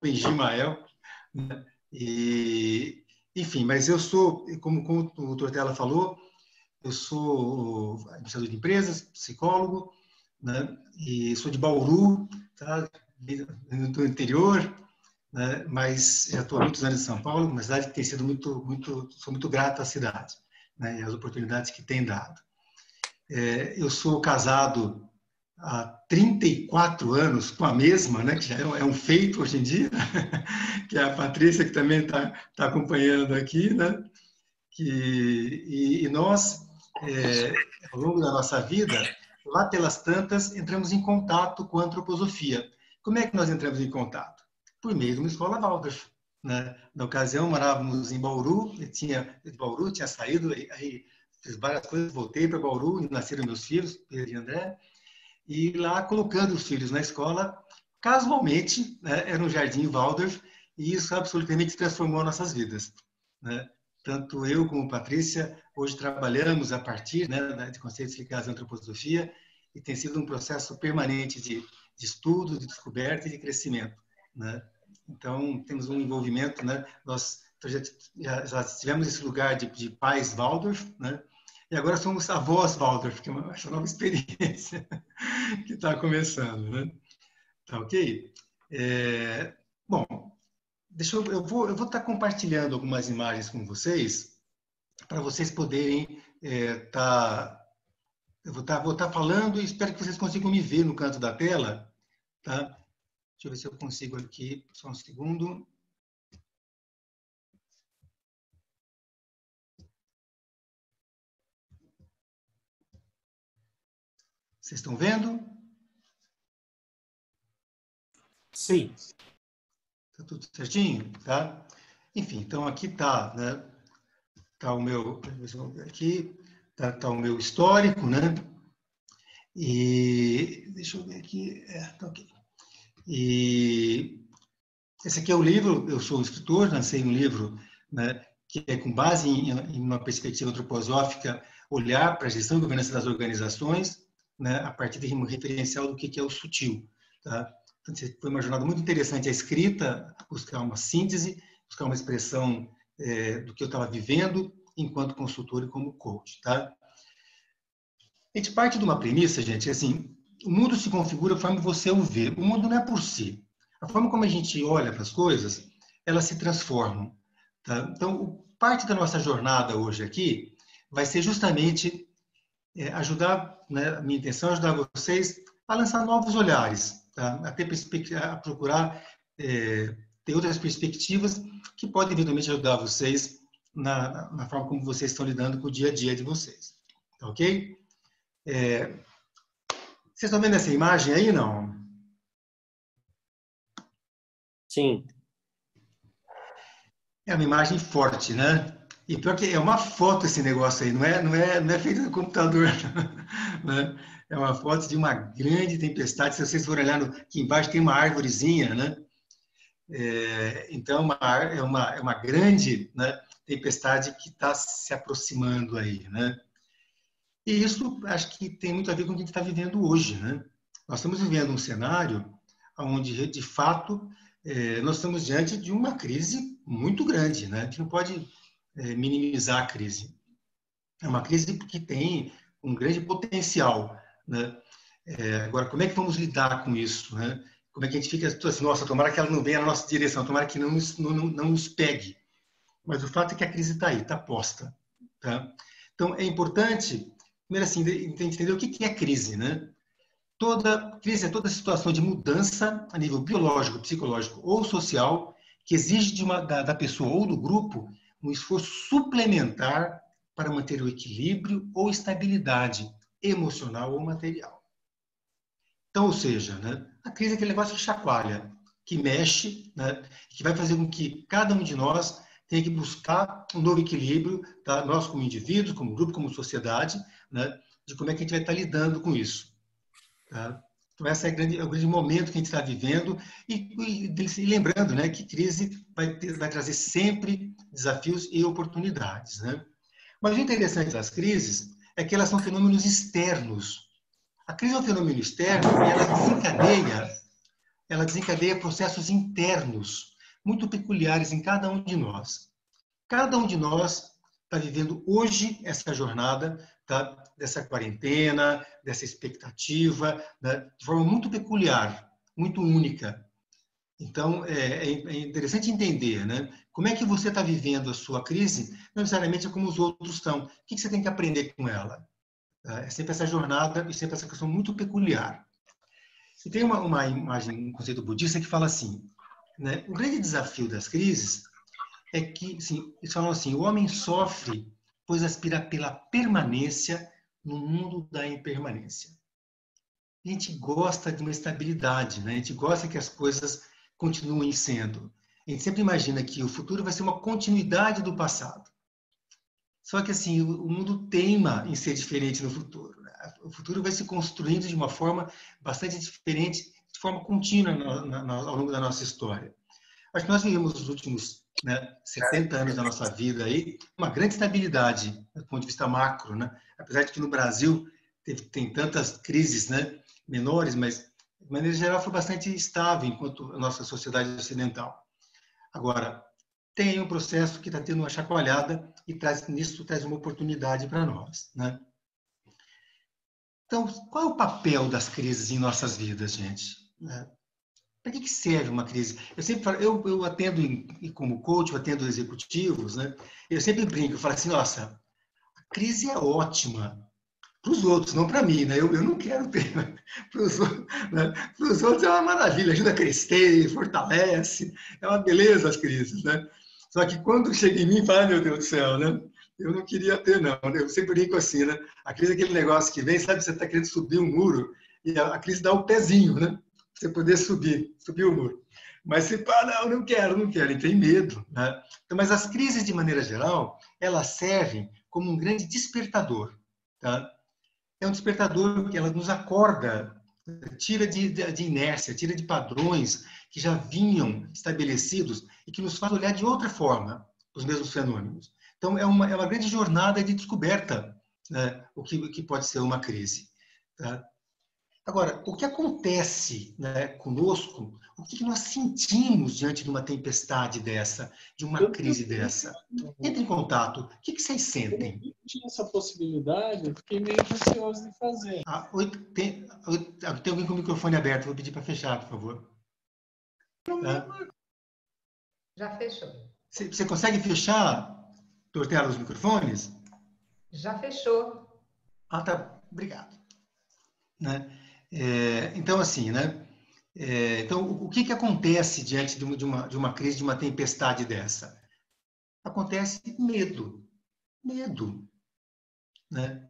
Benjimael, né? E, enfim, mas eu sou, como o Tortella falou, eu sou administrador de empresas, psicólogo, né? E sou de Bauru, tá? Do interior, né? Mas já estou há muitos anos em São Paulo, uma cidade que tem sido sou muito grato à cidade, né? E às oportunidades que tem dado. Eu sou casado há 34 anos com a mesma, né? Que já é um feito hoje em dia, que é a Patrícia, que também está acompanhando aqui, né? E nós, ao longo da nossa vida, lá pelas tantas, entramos em contato com a antroposofia. Como é que nós entramos em contato? Por meio de uma escola Waldorf, né? Na ocasião, morávamos em Bauru, tinha saído, aí fiz várias coisas, voltei para Bauru, nasceram meus filhos, Pedro e André, e lá colocando os filhos na escola, casualmente, né, era um jardim Waldorf, e isso absolutamente transformou nossas vidas, né? Tanto eu como Patrícia, hoje trabalhamos a partir, né, de conceitos ligados à antroposofia, e tem sido um processo permanente de estudo, de descoberta e de crescimento, né? Então, temos um envolvimento, né? Nós já tivemos esse lugar de pais Waldorf, né? E agora somos avós Waldorf, que é essa nova experiência que está começando, né? Tá ok? Bom, eu vou estar compartilhando algumas imagens com vocês para vocês poderem vou estar falando e espero que vocês consigam me ver no canto da tela, tá? Deixa eu ver se eu consigo aqui, só um segundo. Vocês estão vendo? Sim. Tá tudo certinho, tá? Enfim, então aqui tá, né? Tá o meu, aqui tá o meu histórico, né? E deixa eu ver aqui, tá ok. E esse aqui é o livro, eu sou escritor, lancei um livro, né, que é com base em uma perspectiva antroposófica, olhar para a gestão e governança das organizações, né, a partir de um referencial do que é o sutil. Tá? Então, foi uma jornada muito interessante a escrita, buscar uma síntese, buscar uma expressão do que eu estava vivendo enquanto consultor e como coach. Tá? A gente parte de uma premissa, gente, assim, o mundo se configura conforme você o vê. O mundo não é por si. A forma como a gente olha para as coisas, elas se transformam. Tá? Então, parte da nossa jornada hoje aqui vai ser justamente ajudar, né, a minha intenção é ajudar vocês a lançar novos olhares, tá? A procurar ter outras perspectivas que podem eventualmente ajudar vocês na forma como vocês estão lidando com o dia a dia de vocês. Tá ok? Vocês estão vendo essa imagem aí, não? Sim. É uma imagem forte, né? E pior que é uma foto esse negócio aí, não é feito no computador, né? É uma foto de uma grande tempestade. Se vocês forem olhar aqui embaixo, tem uma árvorezinha, né? Então, é uma grande, né, tempestade que está se aproximando aí, né? E isso acho que tem muito a ver com o que a gente está vivendo hoje, né? Nós estamos vivendo um cenário onde, de fato, nós estamos diante de uma crise muito grande, né? A gente não pode minimizar a crise. É uma crise que tem um grande potencial, né? Agora, como é que vamos lidar com isso, né? Como é que a gente fica assim, nossa, tomara que ela não venha na nossa direção, tomara que não nos pegue. Mas o fato é que a crise está aí, está posta, tá? Então, é importante, primeiro assim, entender o que é crise, né? Toda crise é toda situação de mudança a nível biológico, psicológico ou social que exige da pessoa ou do grupo um esforço suplementar para manter o equilíbrio ou estabilidade emocional ou material. Então, ou seja, né, a crise é aquele negócio que chacoalha, que mexe, né, que vai fazer com que cada um de nós tenha que buscar um novo equilíbrio, tá? Nós como indivíduos, como grupo, como sociedade, né, de como é que a gente vai estar lidando com isso. Tá? Então, esse é o grande momento que a gente está vivendo e lembrando, né, que crise vai trazer sempre desafios e oportunidades. Né? Mas o interessante das crises é que elas são fenômenos externos. A crise é um fenômeno externo e ela desencadeia processos internos muito peculiares em cada um de nós. Cada um de nós está vivendo hoje essa jornada, tá? Dessa quarentena, dessa expectativa, né? De forma muito peculiar, muito única. Então, é interessante entender, né? Como é que você está vivendo a sua crise, não necessariamente é como os outros estão. O que você tem que aprender com ela? É sempre essa jornada e sempre essa questão muito peculiar. E tem uma imagem, um conceito budista que fala assim, né? O grande desafio das crises é que, assim, eles falam assim, o homem sofre pois aspira pela permanência no mundo da impermanência. A gente gosta de uma estabilidade, né? A gente gosta que as coisas continuem sendo. A gente sempre imagina que o futuro vai ser uma continuidade do passado. Só que assim, o mundo teima em ser diferente no futuro, né? O futuro vai se construindo de uma forma bastante diferente, de forma contínua ao longo da nossa história. Acho que nós vivemos os últimos, né, 70 anos da nossa vida aí, uma grande estabilidade do ponto de vista macro, né? Apesar de que no Brasil tem tantas crises, né, menores, mas de maneira geral foi bastante estável enquanto a nossa sociedade ocidental. Agora, tem um processo que está tendo uma chacoalhada e nisso traz uma oportunidade para nós, né? Então, qual é o papel das crises em nossas vidas, gente? Para que serve uma crise? Eu sempre falo, eu atendo como coach, eu atendo executivos, né? Eu sempre brinco, eu falo assim, nossa, a crise é ótima para os outros, não para mim, né? Eu não quero ter, né? Para os outros é uma maravilha, ajuda a crescer, fortalece, é uma beleza as crises, né? Só que quando chega em mim, fala, meu Deus do céu, né? Eu não queria ter, não. Eu sempre brinco assim, né? A crise é aquele negócio que vem, sabe? Você está querendo subir um muro e a crise dá o pezinho, né? Você poder subir o muro. Mas você fala, não quero, e tem medo, né? Então, mas as crises, de maneira geral, elas servem como um grande despertador, tá? É um despertador que ela nos acorda, tira de inércia, tira de padrões que já vinham estabelecidos e que nos faz olhar de outra forma os mesmos fenômenos. Então, é uma grande jornada de descoberta, né, o que pode ser uma crise. Tá? Agora, o que acontece, né, conosco, o que nós sentimos diante de uma tempestade dessa, de uma crise dessa? Entre em contato. O que vocês sentem? Eu não tinha essa possibilidade, eu fiquei meio receoso de fazer. Tem alguém com o microfone aberto, vou pedir para fechar, por favor. Tá? Já fechou. Você consegue fechar, Tortella, os microfones? Já fechou. Ah, tá. Obrigado. Né? Então, assim, né? Então, o que acontece diante de uma crise, de uma tempestade dessa? Acontece medo. Medo. Né?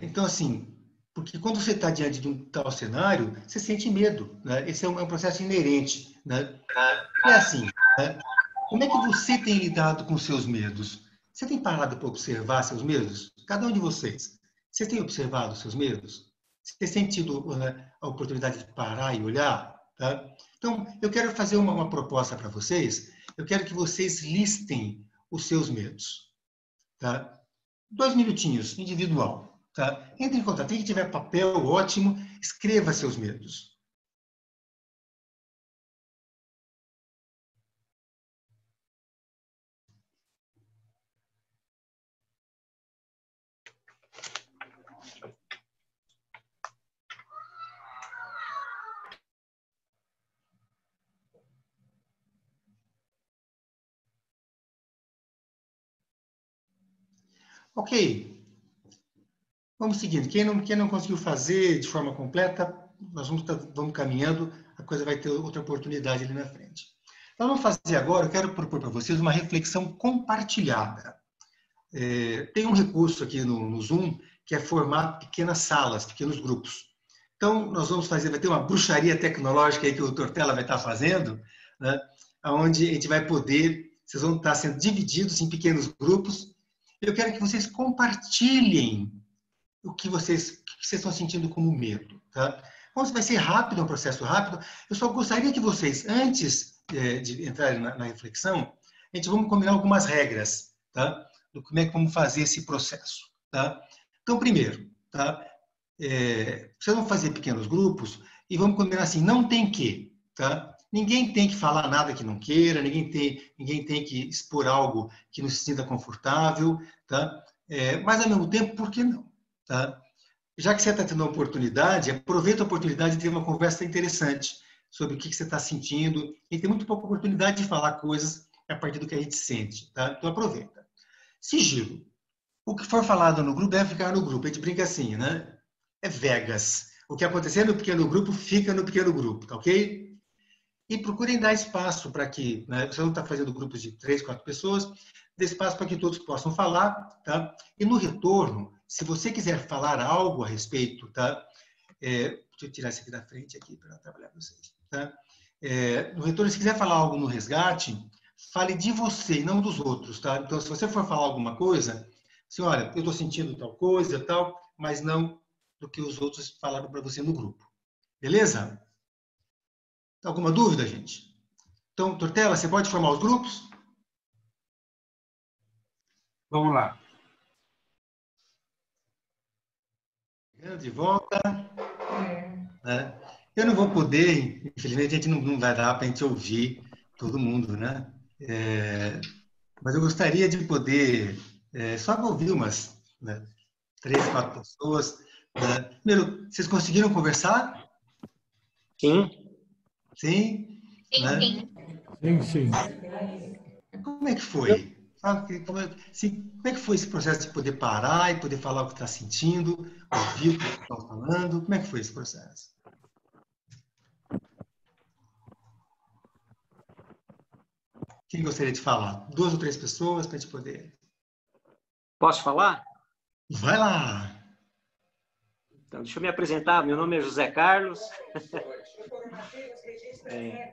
Então, assim, porque quando você está diante de um tal cenário, você sente medo. Né? Esse é um processo inerente. Né? É assim, né? Como é que você tem lidado com seus medos? Você tem parado para observar seus medos? Cada um de vocês. Você tem observado seus medos? Você tem sentido, né, a oportunidade de parar e olhar? Tá? Então, eu quero fazer uma proposta para vocês. Eu quero que vocês listem os seus medos. Tá? 2 minutinhos, individual. Tá? Entre em contato. Quem tiver papel, ótimo. Escreva seus medos. Ok. Vamos seguindo. Quem não conseguiu fazer de forma completa, nós vamos caminhando, a coisa vai ter outra oportunidade ali na frente. Então, vamos fazer agora, eu quero propor para vocês uma reflexão compartilhada. Tem um recurso aqui no Zoom, que é formar pequenas salas, pequenos grupos. Então, nós vamos fazer, vai ter uma bruxaria tecnológica aí que o Tortella vai estar fazendo, né, onde a gente vai poder, vocês vão estar sendo divididos em pequenos grupos. Eu quero que vocês compartilhem o que vocês estão sentindo como medo. Tá? Então, vai ser rápido, é um processo rápido. Eu só gostaria que vocês, antes de entrarem na reflexão, a gente vamos combinar algumas regras, tá? Do como é que vamos fazer esse processo. Tá? Então, primeiro, tá? Vocês vão fazer pequenos grupos e vamos combinar assim, não tem que, tá? Ninguém tem que falar nada que não queira, ninguém tem que expor algo que não se sinta confortável, tá? Mas, ao mesmo tempo, por que não? Tá? Já que você está tendo uma oportunidade, aproveita a oportunidade de ter uma conversa interessante sobre o que você está sentindo. E tem muito pouca oportunidade de falar coisas a partir do que a gente sente, tá? Então, aproveita. Sigilo. O que for falado no grupo deve ficar no grupo. A gente brinca assim, né? É Vegas. O que acontecer no pequeno grupo, fica no pequeno grupo, tá ok? E procurem dar espaço para que, né, você não está fazendo grupos de 3, 4 pessoas, dê espaço para que todos possam falar, tá? E no retorno, se você quiser falar algo a respeito, tá? Deixa eu tirar isso aqui da frente aqui para trabalhar com vocês, tá? No retorno, se quiser falar algo no resgate, fale de você e não dos outros, tá? Então, se você for falar alguma coisa, assim, olha, eu estou sentindo tal coisa, tal, mas não do que os outros falaram para você no grupo. Beleza? Alguma dúvida, gente? Então, Tortella, você pode formar os grupos? Vamos lá. De volta. Eu não vou poder, infelizmente, a gente não vai dar para a gente ouvir todo mundo, né? Mas eu gostaria de poder só ouvir umas 3, 4 pessoas. Né? Primeiro, vocês conseguiram conversar? Sim. Sim? Sim, Né? sim. Sim. Como é que foi? Como é que foi esse processo de poder parar e poder falar o que está sentindo, ouvir o que estão falando? Como é que foi esse processo? Quem gostaria de falar? 2 ou 3 pessoas para a gente poder. Posso falar? Vai lá! Então, deixa eu me apresentar. Meu nome é José Carlos.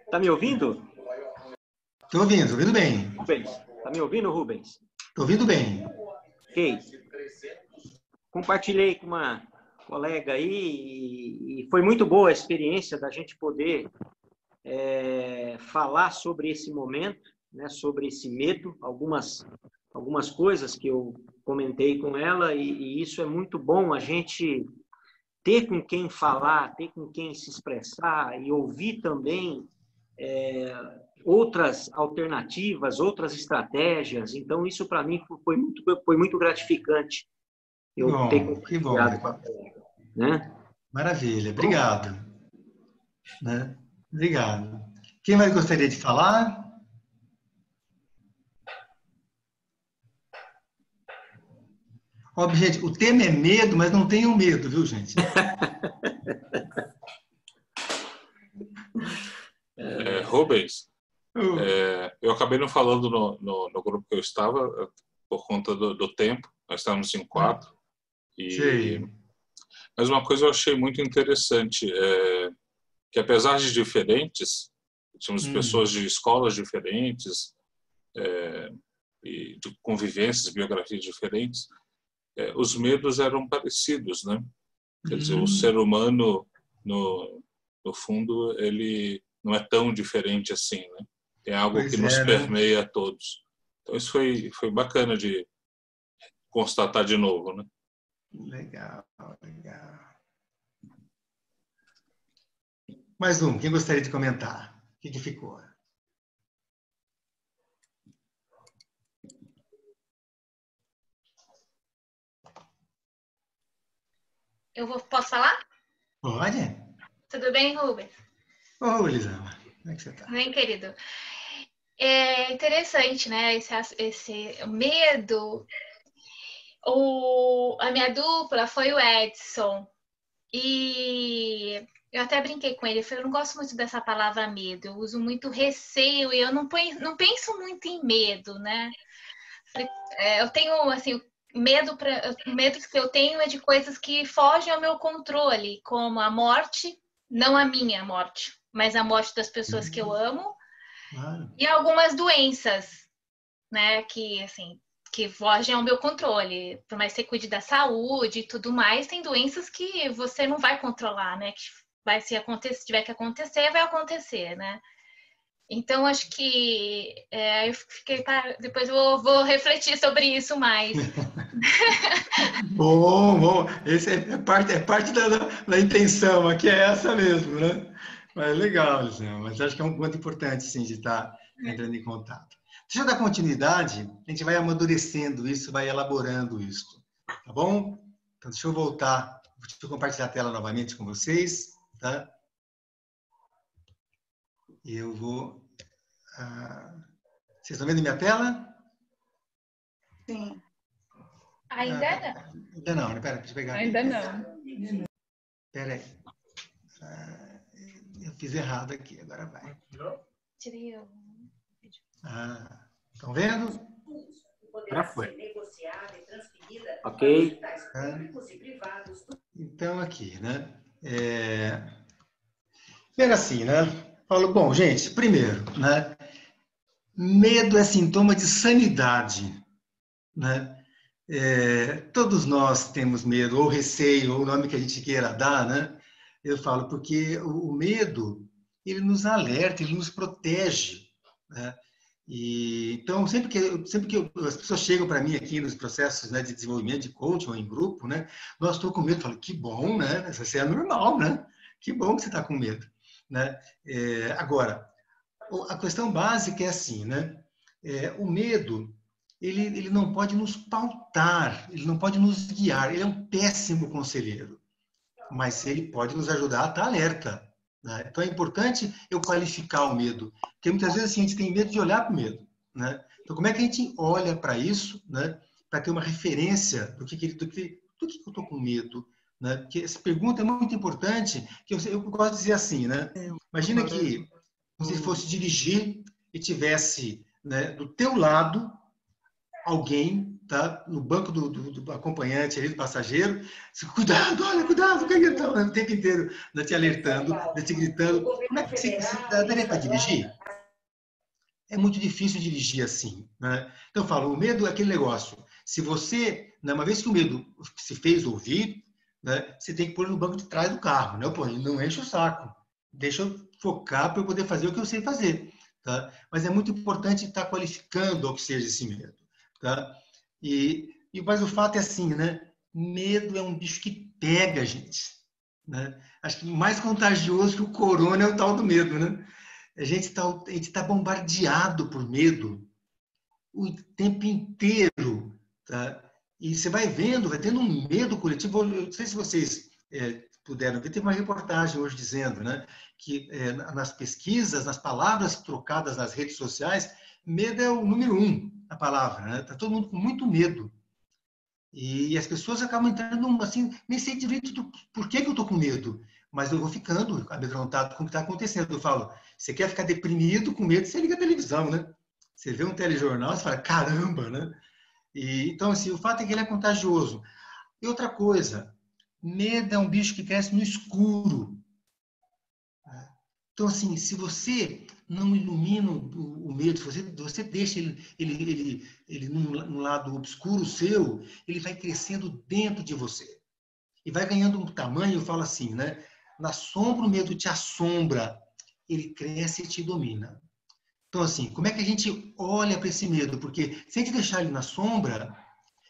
Tá me ouvindo? Estou ouvindo bem. Rubens. Tá me ouvindo, Rubens? Estou ouvindo bem. Ok. Compartilhei com uma colega aí e foi muito boa a experiência da gente poder falar sobre esse momento, né, sobre esse medo, algumas coisas que eu comentei com ela e isso é muito bom a gente ter com quem falar, ter com quem se expressar e ouvir também outras alternativas, outras estratégias. Então, isso para mim foi muito gratificante eu ter Que bom. compartilhado com a colega, né? Maravilha, obrigado. Né? Obrigado. Quem mais gostaria de falar? Ó, gente, o tema é medo, mas não tenham medo, viu, gente? Rubens, eu acabei não falando no grupo que eu estava por conta do tempo. Nós estávamos em 4. Mas uma coisa eu achei muito interessante, que apesar de diferentes, tínhamos pessoas de escolas diferentes, e de convivências, biografias diferentes, os medos eram parecidos, né? Quer dizer, o ser humano, no fundo, ele não é tão diferente assim, né? Tem algo que nos permeia a todos. Então, isso foi bacana de constatar de novo, né? Legal. Mais um, quem gostaria de comentar? O que ficou? Posso falar? Pode? Tudo bem, Rubens? Ô, Elisama, como é que você está? Bem, querido. É interessante, né? Esse medo. A minha dupla foi o Edson. E eu até brinquei com ele. Eu falei, eu não gosto muito dessa palavra medo. Eu uso muito receio e eu não penso muito em medo, né? Eu tenho, assim, medo que eu tenho é de coisas que fogem ao meu controle, como a morte, não a minha morte, mas a morte das pessoas que eu amo, e algumas doenças, né, que assim, que fogem ao meu controle. Por mais que você cuide da saúde e tudo mais, tem doenças que você não vai controlar, né, que vai se tiver que acontecer, vai acontecer, né? Então, acho que eu fiquei depois eu vou refletir sobre isso mais. Bom. Esse é parte da intenção, aqui é essa mesmo, né? Mas legal, Luciano. Mas acho que é um ponto importante, sim, de estar entrando em contato. Deixa eu dar continuidade, a gente vai amadurecendo isso, vai elaborando isso, tá bom? Então, deixa eu voltar, deixa eu compartilhar a tela novamente com vocês, tá? E eu vou... vocês estão vendo minha tela? Sim. Ainda não. Ainda não, né? Pera, deixa eu pegar aqui. Ainda não. Espera aí. Eu fiz errado aqui, agora vai. Tirei o... Estão vendo? Já foi. Ok. Então, aqui, né? Primeiro assim, né? Falo, bom, gente, primeiro, né? Medo é sintoma de sanidade, né? Todos nós temos medo, ou receio, ou o nome que a gente queira dar, né? Eu falo, porque o medo, ele nos alerta, ele nos protege, né? E, então, sempre que as pessoas chegam para mim aqui nos processos, né, de desenvolvimento de coaching ou em grupo, né? Nós estou com medo, eu falo, que bom, né? Isso é normal, né? Que bom que você está com medo, né? Agora, a questão básica é assim, né? O medo, ele não pode nos pautar, ele não pode nos guiar, ele é um péssimo conselheiro, mas ele pode nos ajudar a estar alerta, né? Então é importante eu qualificar o medo, porque muitas vezes assim, a gente tem medo de olhar para o medo, né? Então como é que a gente olha para isso, né? Para ter uma referência do que eu estou com medo, né? Porque essa pergunta é muito importante, que eu gosto de dizer assim, né? Imagina que você fosse dirigir e tivesse, né, do teu lado alguém, tá, no banco do acompanhante ali, do passageiro, cuidado, olha, cuidado, o tempo inteiro, né, te alertando, né, te gritando. Como é que você daria para dirigir? É muito difícil dirigir assim, né? Então eu falo, o medo é aquele negócio. Se você, né, uma vez que o medo se fez ouvir, né, você tem que pôr no banco de trás do carro, né? Pô, não enche o saco. Deixa eu focar para eu poder fazer o que eu sei fazer, tá? Mas é muito importante estar qualificando ao que seja esse medo, tá? Mas o fato é assim, né? Medo é um bicho que pega a gente, né? Acho que mais contagioso que o corona é o tal do medo, né? A gente tá bombardeado por medo o tempo inteiro, tá? E você vai vendo, vai tendo um medo coletivo. Eu não sei se vocês puderam ver, teve uma reportagem hoje dizendo, né, que nas pesquisas, nas palavras trocadas nas redes sociais, medo é o número 1, a palavra, né? Tá todo mundo com muito medo. E as pessoas acabam entrando assim, nem sei direito por que eu estou com medo, mas eu vou ficando amedrontado com o que está acontecendo. Eu falo, você quer ficar deprimido, com medo, você liga a televisão, né? Você vê um telejornal, você fala, caramba, né? Então, assim, o fato é que ele é contagioso. E outra coisa, medo é um bicho que cresce no escuro. Então, assim, se você não ilumina o medo, se você deixa ele num lado obscuro seu, ele vai crescendo dentro de você. E vai ganhando um tamanho, eu falo assim, né? Na sombra o medo te assombra, ele cresce e te domina. Então, assim, como é que a gente olha para esse medo? Porque se a gente deixar ele na sombra,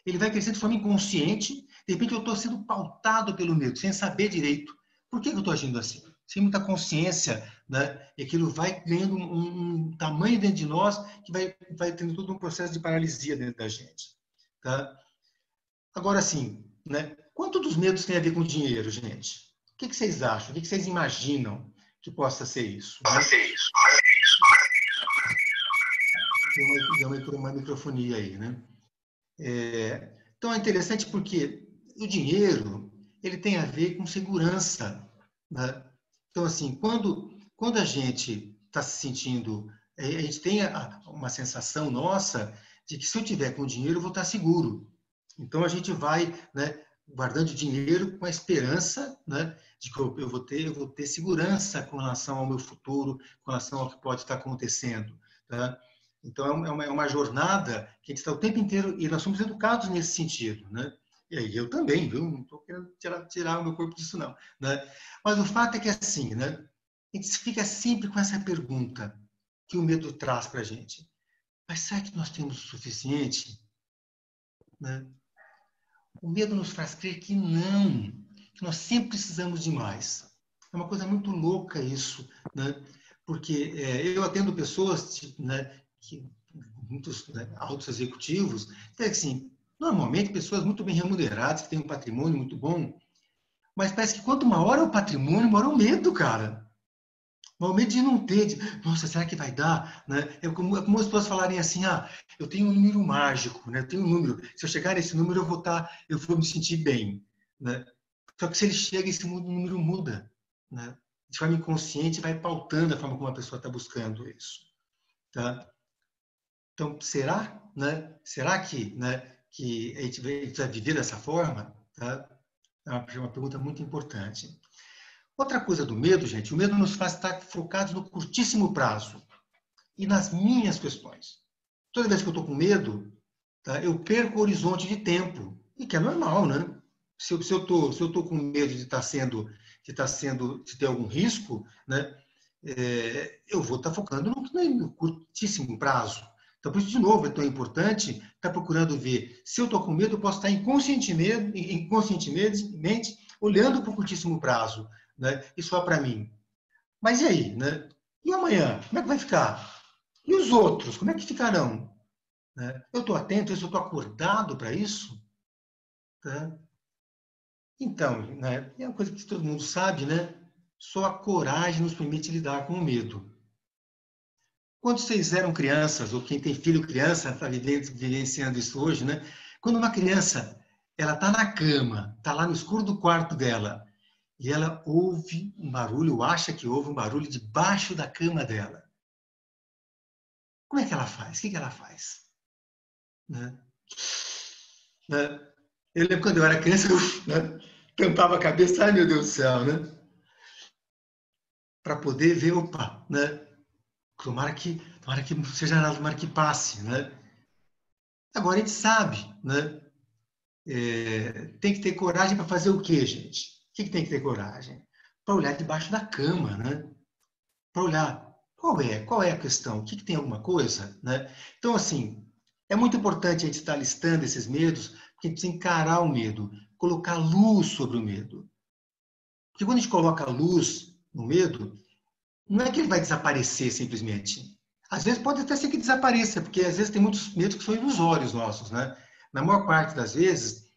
ele vai crescer de forma inconsciente. De repente, eu estou sendo pautado pelo medo, sem saber direito. Por que eu estou agindo assim? Sem muita consciência, né? E aquilo vai ganhando um tamanho dentro de nós que vai tendo todo um processo de paralisia dentro da gente. Tá? Agora, assim, né? Quanto dos medos tem a ver com dinheiro, gente? O que vocês acham? O que vocês imaginam que possa ser isso? Né? Deu uma microfonia aí, né? Então é interessante porque o dinheiro ele tem a ver com segurança, né? Então assim, quando a gente está se sentindo, a gente tem uma sensação nossa de que se eu tiver com dinheiro eu vou estar seguro. Então a gente vai, né, guardando dinheiro com a esperança, né, de que eu vou ter segurança com relação ao meu futuro, com relação ao que pode estar acontecendo, tá? Então, é uma jornada que a gente está o tempo inteiro, e nós somos educados nesse sentido, né? E aí eu também, viu? Não estou querendo tirar o meu corpo disso, não, né? Mas o fato é que, assim, né? A gente fica sempre com essa pergunta: que o medo traz para a gente. Mas será que nós temos o suficiente? Né? O medo nos faz crer que não, que nós sempre precisamos de mais. É uma coisa muito louca isso, né? Porque eu atendo pessoas, né, muitos, né, altos executivos, assim, normalmente pessoas muito bem remuneradas, que têm um patrimônio muito bom, mas parece que quanto maior é o patrimônio, maior é o medo, cara. O medo de não ter, nossa, será que vai dar? Né? É como as pessoas falarem assim, eu tenho um número mágico, né? Eu tenho um número, se eu chegar nesse número eu vou me sentir bem. Né? Só que se ele chega, esse número muda. Né? De forma inconsciente, vai pautando a forma como a pessoa está buscando isso. Tá? Então, será? Né? Será que, né, que a gente vai viver dessa forma? Tá? É uma pergunta muito importante. Outra coisa do medo, gente, o medo nos faz estar focados no curtíssimo prazo e nas minhas questões. Toda vez que eu estou com medo, tá, eu perco o horizonte de tempo, e que é normal, né? Se eu estou com medo de ter algum risco, né, eu vou estar focando no curtíssimo prazo. Então, por isso, de novo, é tão importante estar procurando ver. Se eu estou com medo, eu posso estar inconscientemente olhando para o curtíssimo prazo, né? E só para mim. Mas e aí? Né? E amanhã? Como é que vai ficar? E os outros? Como é que ficarão? Né? Eu estou atento, eu estou acordado para isso? Tá? Então, né, é uma coisa que todo mundo sabe, né? Só a coragem nos permite lidar com o medo. Quando vocês eram crianças, ou quem tem filho criança está vivenciando isso hoje, né? Quando uma criança ela está na cama, está lá no escuro do quarto dela, e ela ouve um barulho, ou acha que ouve um barulho debaixo da cama dela. Como é que ela faz? O que ela faz? Né? Eu lembro quando eu era criança, eu tampava a cabeça, ai meu Deus do céu, né? Para poder ver, opa, né? Tomara que não seja nada, tomara que passe, né? Agora a gente sabe, né? Tem que ter coragem para fazer o quê, gente? O que tem que ter coragem? Para olhar debaixo da cama, né? Para olhar qual é a questão, o que tem alguma coisa, né? Então, assim, é muito importante a gente estar listando esses medos, porque a gente precisa encarar o medo, colocar luz sobre o medo. Porque quando a gente coloca luz no medo, não é que ele vai desaparecer simplesmente. Às vezes pode até ser que desapareça, porque às vezes tem muitos medos que são ilusórios nossos, né? Na maior parte das vezes,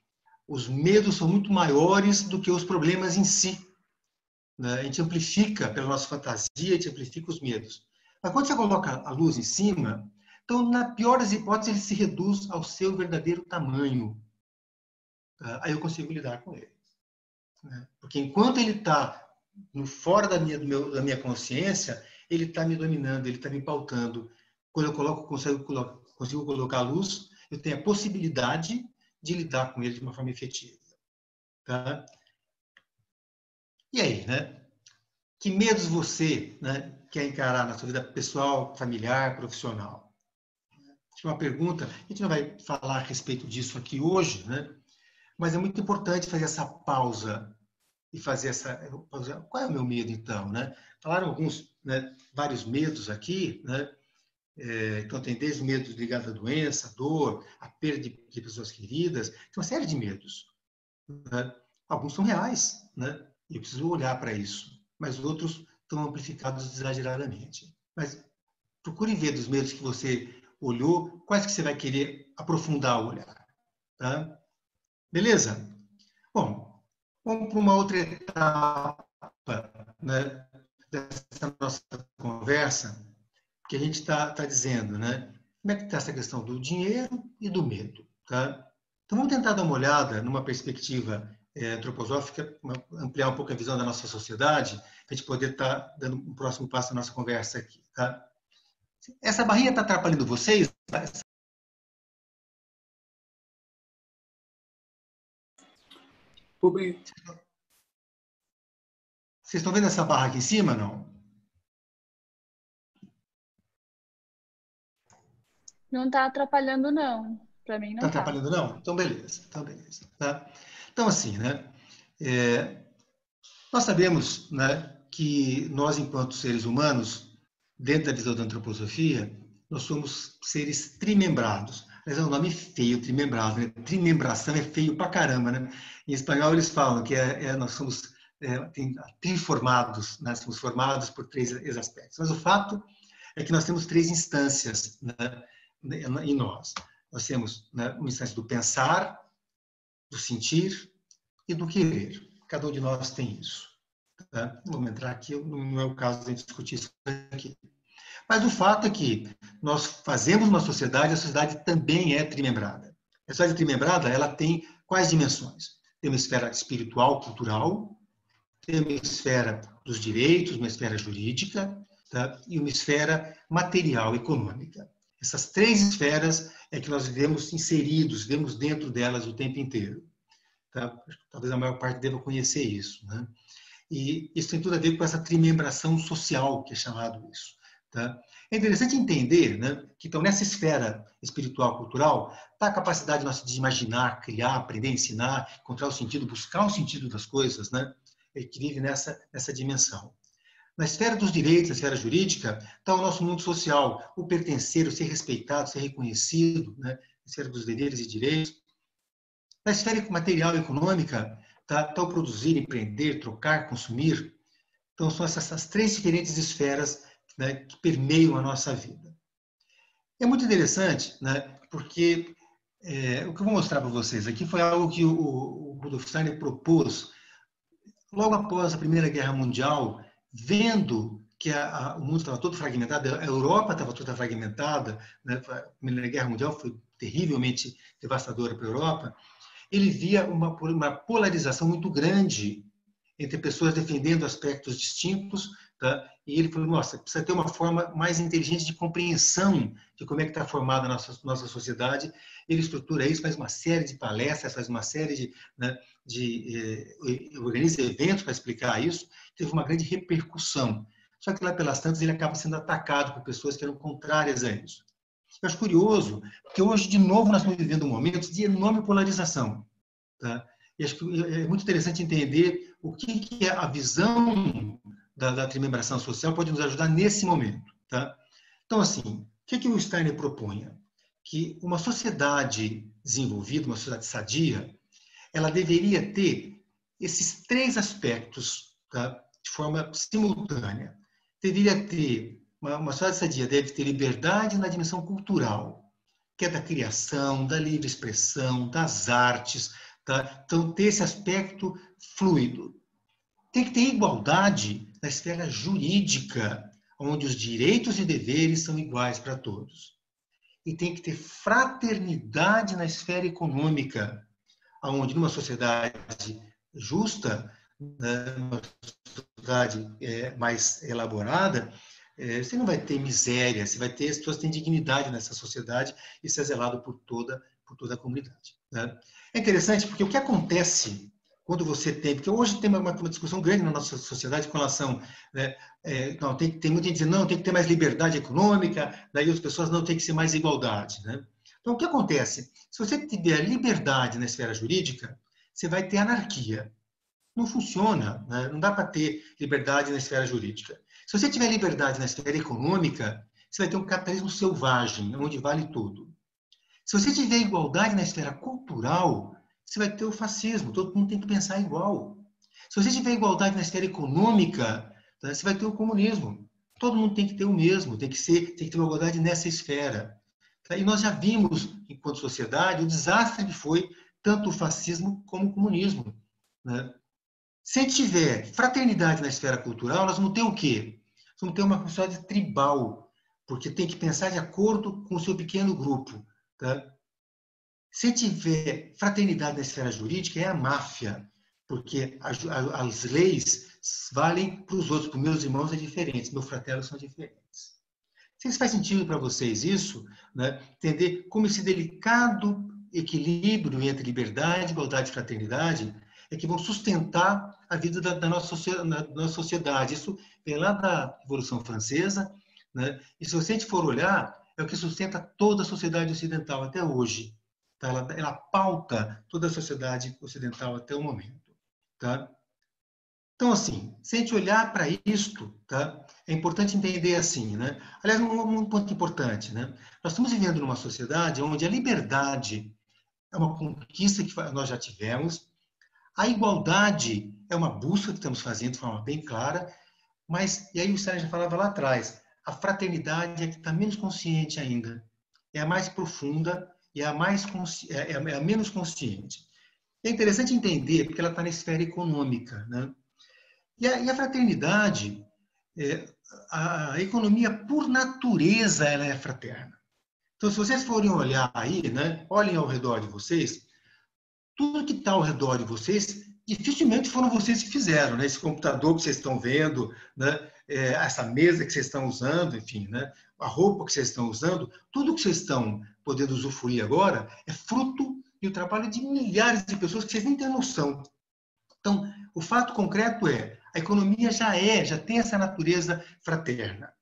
os medos são muito maiores do que os problemas em si. Né? A gente amplifica, pela nossa fantasia, a gente amplifica os medos. Mas quando você coloca a luz em cima, então, na pior das hipóteses, ele se reduz ao seu verdadeiro tamanho. Tá? Aí eu consigo lidar com ele. Né? Porque enquanto ele está fora da minha consciência, ele está me dominando, ele está me pautando. Quando eu consigo colocar a luz, eu tenho a possibilidade de lidar com ele de uma forma efetiva. Tá? E aí, né? Que medos você, né, quer encarar na sua vida pessoal, familiar, profissional? Tinha uma pergunta, a gente não vai falar a respeito disso aqui hoje, né? Mas é muito importante fazer essa pausa e fazer essa... Qual é o meu medo, então? Né? Falaram alguns, né, vários medos aqui, né? Então, tem desde o medo ligado à doença, à dor, à perda de pessoas queridas, tem uma série de medos. Né? Alguns são reais, né? E eu preciso olhar para isso. Mas outros estão amplificados exageradamente. Mas procure ver dos medos que você olhou, quais que você vai querer aprofundar o olhar. Tá? Beleza? Bom, vamos para uma outra etapa, né, dessa nossa conversa, que a gente está dizendo, né? Como é que está essa questão do dinheiro e do medo? Tá? Então, vamos tentar dar uma olhada numa perspectiva antroposófica, ampliar um pouco a visão da nossa sociedade, para a gente poder estar dando um próximo passo na nossa conversa aqui. Tá? Essa barrinha está atrapalhando vocês? Vocês estão vendo essa barra aqui em cima, não? Não está atrapalhando, não. Para mim, não Está está. atrapalhando, não? Então, beleza. Tá? Então, assim, né? Nós sabemos, né, que nós, enquanto seres humanos, dentro da visão da antroposofia, nós somos seres trimembrados. Mas é um nome feio, trimembrado, né? Trimembração é feio pra caramba, né? Em espanhol eles falam que nós somos triformados, né? Somos formados por 3 aspectos. Mas o fato é que nós temos 3 instâncias, né, em nós. Nós temos, né, uma instância do pensar, do sentir e do querer. Cada um de nós tem isso. Tá? Não vamos entrar aqui, não é o caso de a gente discutir isso aqui. Mas o fato é que nós fazemos uma sociedade, a sociedade também é trimembrada. A sociedade trimembrada, ela tem quais dimensões? Tem uma esfera espiritual, cultural, tem uma esfera dos direitos, uma esfera jurídica, tá? E uma esfera material, econômica. Essas 3 esferas é que nós vivemos inseridos, vivemos dentro delas o tempo inteiro. Tá? Talvez a maior parte deva conhecer isso, né? E isso tem tudo a ver com essa trimembração social, que é chamado isso. Tá? É interessante entender, né, que então, nessa esfera espiritual, cultural, está a capacidade nossa de imaginar, criar, aprender, ensinar, encontrar o sentido, buscar o sentido das coisas, né? Ele que vive nessa dimensão. Na esfera dos direitos, na esfera jurídica, está o nosso mundo social, o pertencer, o ser respeitado, ser reconhecido, né? Na esfera dos deveres e direitos. Na esfera material e econômica, está o produzir, empreender, trocar, consumir. Então, são essas 3 diferentes esferas, né, que permeiam a nossa vida. É muito interessante, né, porque o que eu vou mostrar para vocês aqui foi algo que o Rudolf Steiner propôs logo após a Primeira Guerra Mundial, vendo que o mundo estava todo fragmentado, a Europa estava toda fragmentada, né, a Primeira Guerra Mundial foi terrivelmente devastadora para a Europa, ele via uma polarização muito grande entre pessoas defendendo aspectos distintos, tá? E ele falou, nossa, precisa ter uma forma mais inteligente de compreensão de como é que está formada a nossa sociedade. Ele estrutura isso, faz uma série de palestras, faz uma série organiza eventos para explicar isso, teve uma grande repercussão. Só que lá pelas tantas ele acaba sendo atacado por pessoas que eram contrárias a isso. Eu acho curioso, porque hoje, de novo, nós estamos vivendo um momento de enorme polarização. Tá? E acho que é muito interessante entender o que é a visão da trimembração social pode nos ajudar nesse momento. Tá? Então, assim, o que o Steiner propunha? Que uma sociedade desenvolvida, uma sociedade sadia, ela deveria ter esses 3 aspectos, tá? De forma simultânea. Deveria ter, uma sociedade sadia deve ter liberdade na dimensão cultural, que é da criação, da livre expressão, das artes, tá? Então, ter esse aspecto fluido. Tem que ter igualdade na esfera jurídica, onde os direitos e deveres são iguais para todos. E tem que ter fraternidade na esfera econômica, onde numa sociedade justa, numa sociedade mais elaborada, você não vai ter miséria, você vai ter, as pessoas têm dignidade nessa sociedade e isso é zelado por toda a comunidade. Né? É interessante porque o que acontece quando você tem, porque hoje tem uma discussão grande na nossa sociedade com relação, né, não, tem muita gente dizendo, não, tem que ter mais liberdade econômica, daí as pessoas não tem que ser mais igualdade. Né? Então, o que acontece? Se você tiver liberdade na esfera jurídica, você vai ter anarquia. Não funciona, né? Não dá para ter liberdade na esfera jurídica. Se você tiver liberdade na esfera econômica, você vai ter um capitalismo selvagem, onde vale tudo. Se você tiver igualdade na esfera cultural, você vai ter o fascismo, todo mundo tem que pensar igual. Se você tiver igualdade na esfera econômica, tá, você vai ter o comunismo. Todo mundo tem que ter o mesmo, tem que ter uma igualdade nessa esfera. Tá? E nós já vimos, enquanto sociedade, o desastre que foi tanto o fascismo como o comunismo. Né? Se tiver fraternidade na esfera cultural, nós vamos ter o quê? Nós vamos ter uma sociedade tribal, porque tem que pensar de acordo com o seu pequeno grupo. Tá? Se tiver fraternidade na esfera jurídica, é a máfia, porque as leis valem para os outros, para os meus irmãos é diferente, meus fraternos são diferentes. Se faz sentido para vocês isso, né? Entender como esse delicado equilíbrio entre liberdade, igualdade e fraternidade é que vão sustentar a vida da nossa sociedade. Isso vem lá da Revolução Francesa, né? E se você for olhar, é o que sustenta toda a sociedade ocidental até hoje. Tá? Ela pauta toda a sociedade ocidental até o momento. Tá? Então, assim, se a gente olhar para isto, tá? É importante entender assim, né? Aliás, um ponto importante, né? Nós estamos vivendo numa sociedade onde a liberdade é uma conquista que nós já tivemos, a igualdade é uma busca que estamos fazendo de forma bem clara, mas, e aí o Sérgio já falava lá atrás, a fraternidade é que está menos consciente ainda, é a mais profunda e é a menos consciente. É interessante entender porque ela está na esfera econômica, né? E a fraternidade, a economia por natureza ela é fraterna. Então, se vocês forem olhar aí, né, olhem ao redor de vocês, tudo que está ao redor de vocês, dificilmente foram vocês que fizeram, né? Esse computador que vocês estão vendo, né? Essa mesa que vocês estão usando, enfim, né? A roupa que vocês estão usando, tudo que vocês estão podendo usufruir agora é fruto do trabalho de milhares de pessoas que vocês nem têm noção. Então, o fato concreto é, a economia já tem essa natureza fraterna.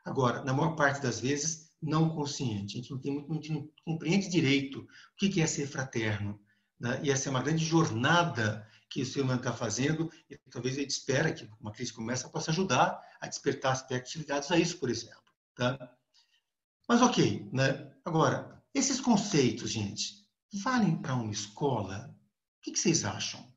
Agora, na maior parte das vezes, não consciente. A gente não compreende direito o que é ser fraterno, né? E essa é uma grande jornada que o ser humano está fazendo e talvez a gente espera que uma crise como essa possa ajudar a despertar aspectos ligados a isso, por exemplo. Tá? Mas ok, né? Agora, esses conceitos, gente, valem para uma escola? O que vocês acham?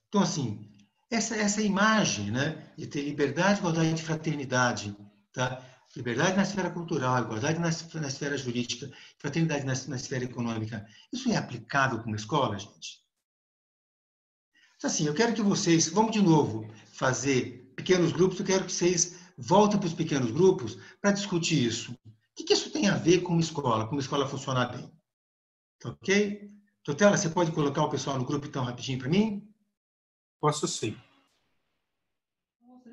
Então, assim, essa imagem, né, de ter liberdade, igualdade e fraternidade, tá? Liberdade na esfera cultural, igualdade na esfera jurídica, fraternidade na esfera econômica, isso é aplicável para uma escola, gente? Então, assim, eu quero que vocês, vamos de novo fazer pequenos grupos, eu quero que vocês voltem para os pequenos grupos para discutir isso. O que isso tem a ver com uma escola funcionar bem? Tá, ok? Totela, você pode colocar o pessoal no grupo então rapidinho para mim? Posso sim.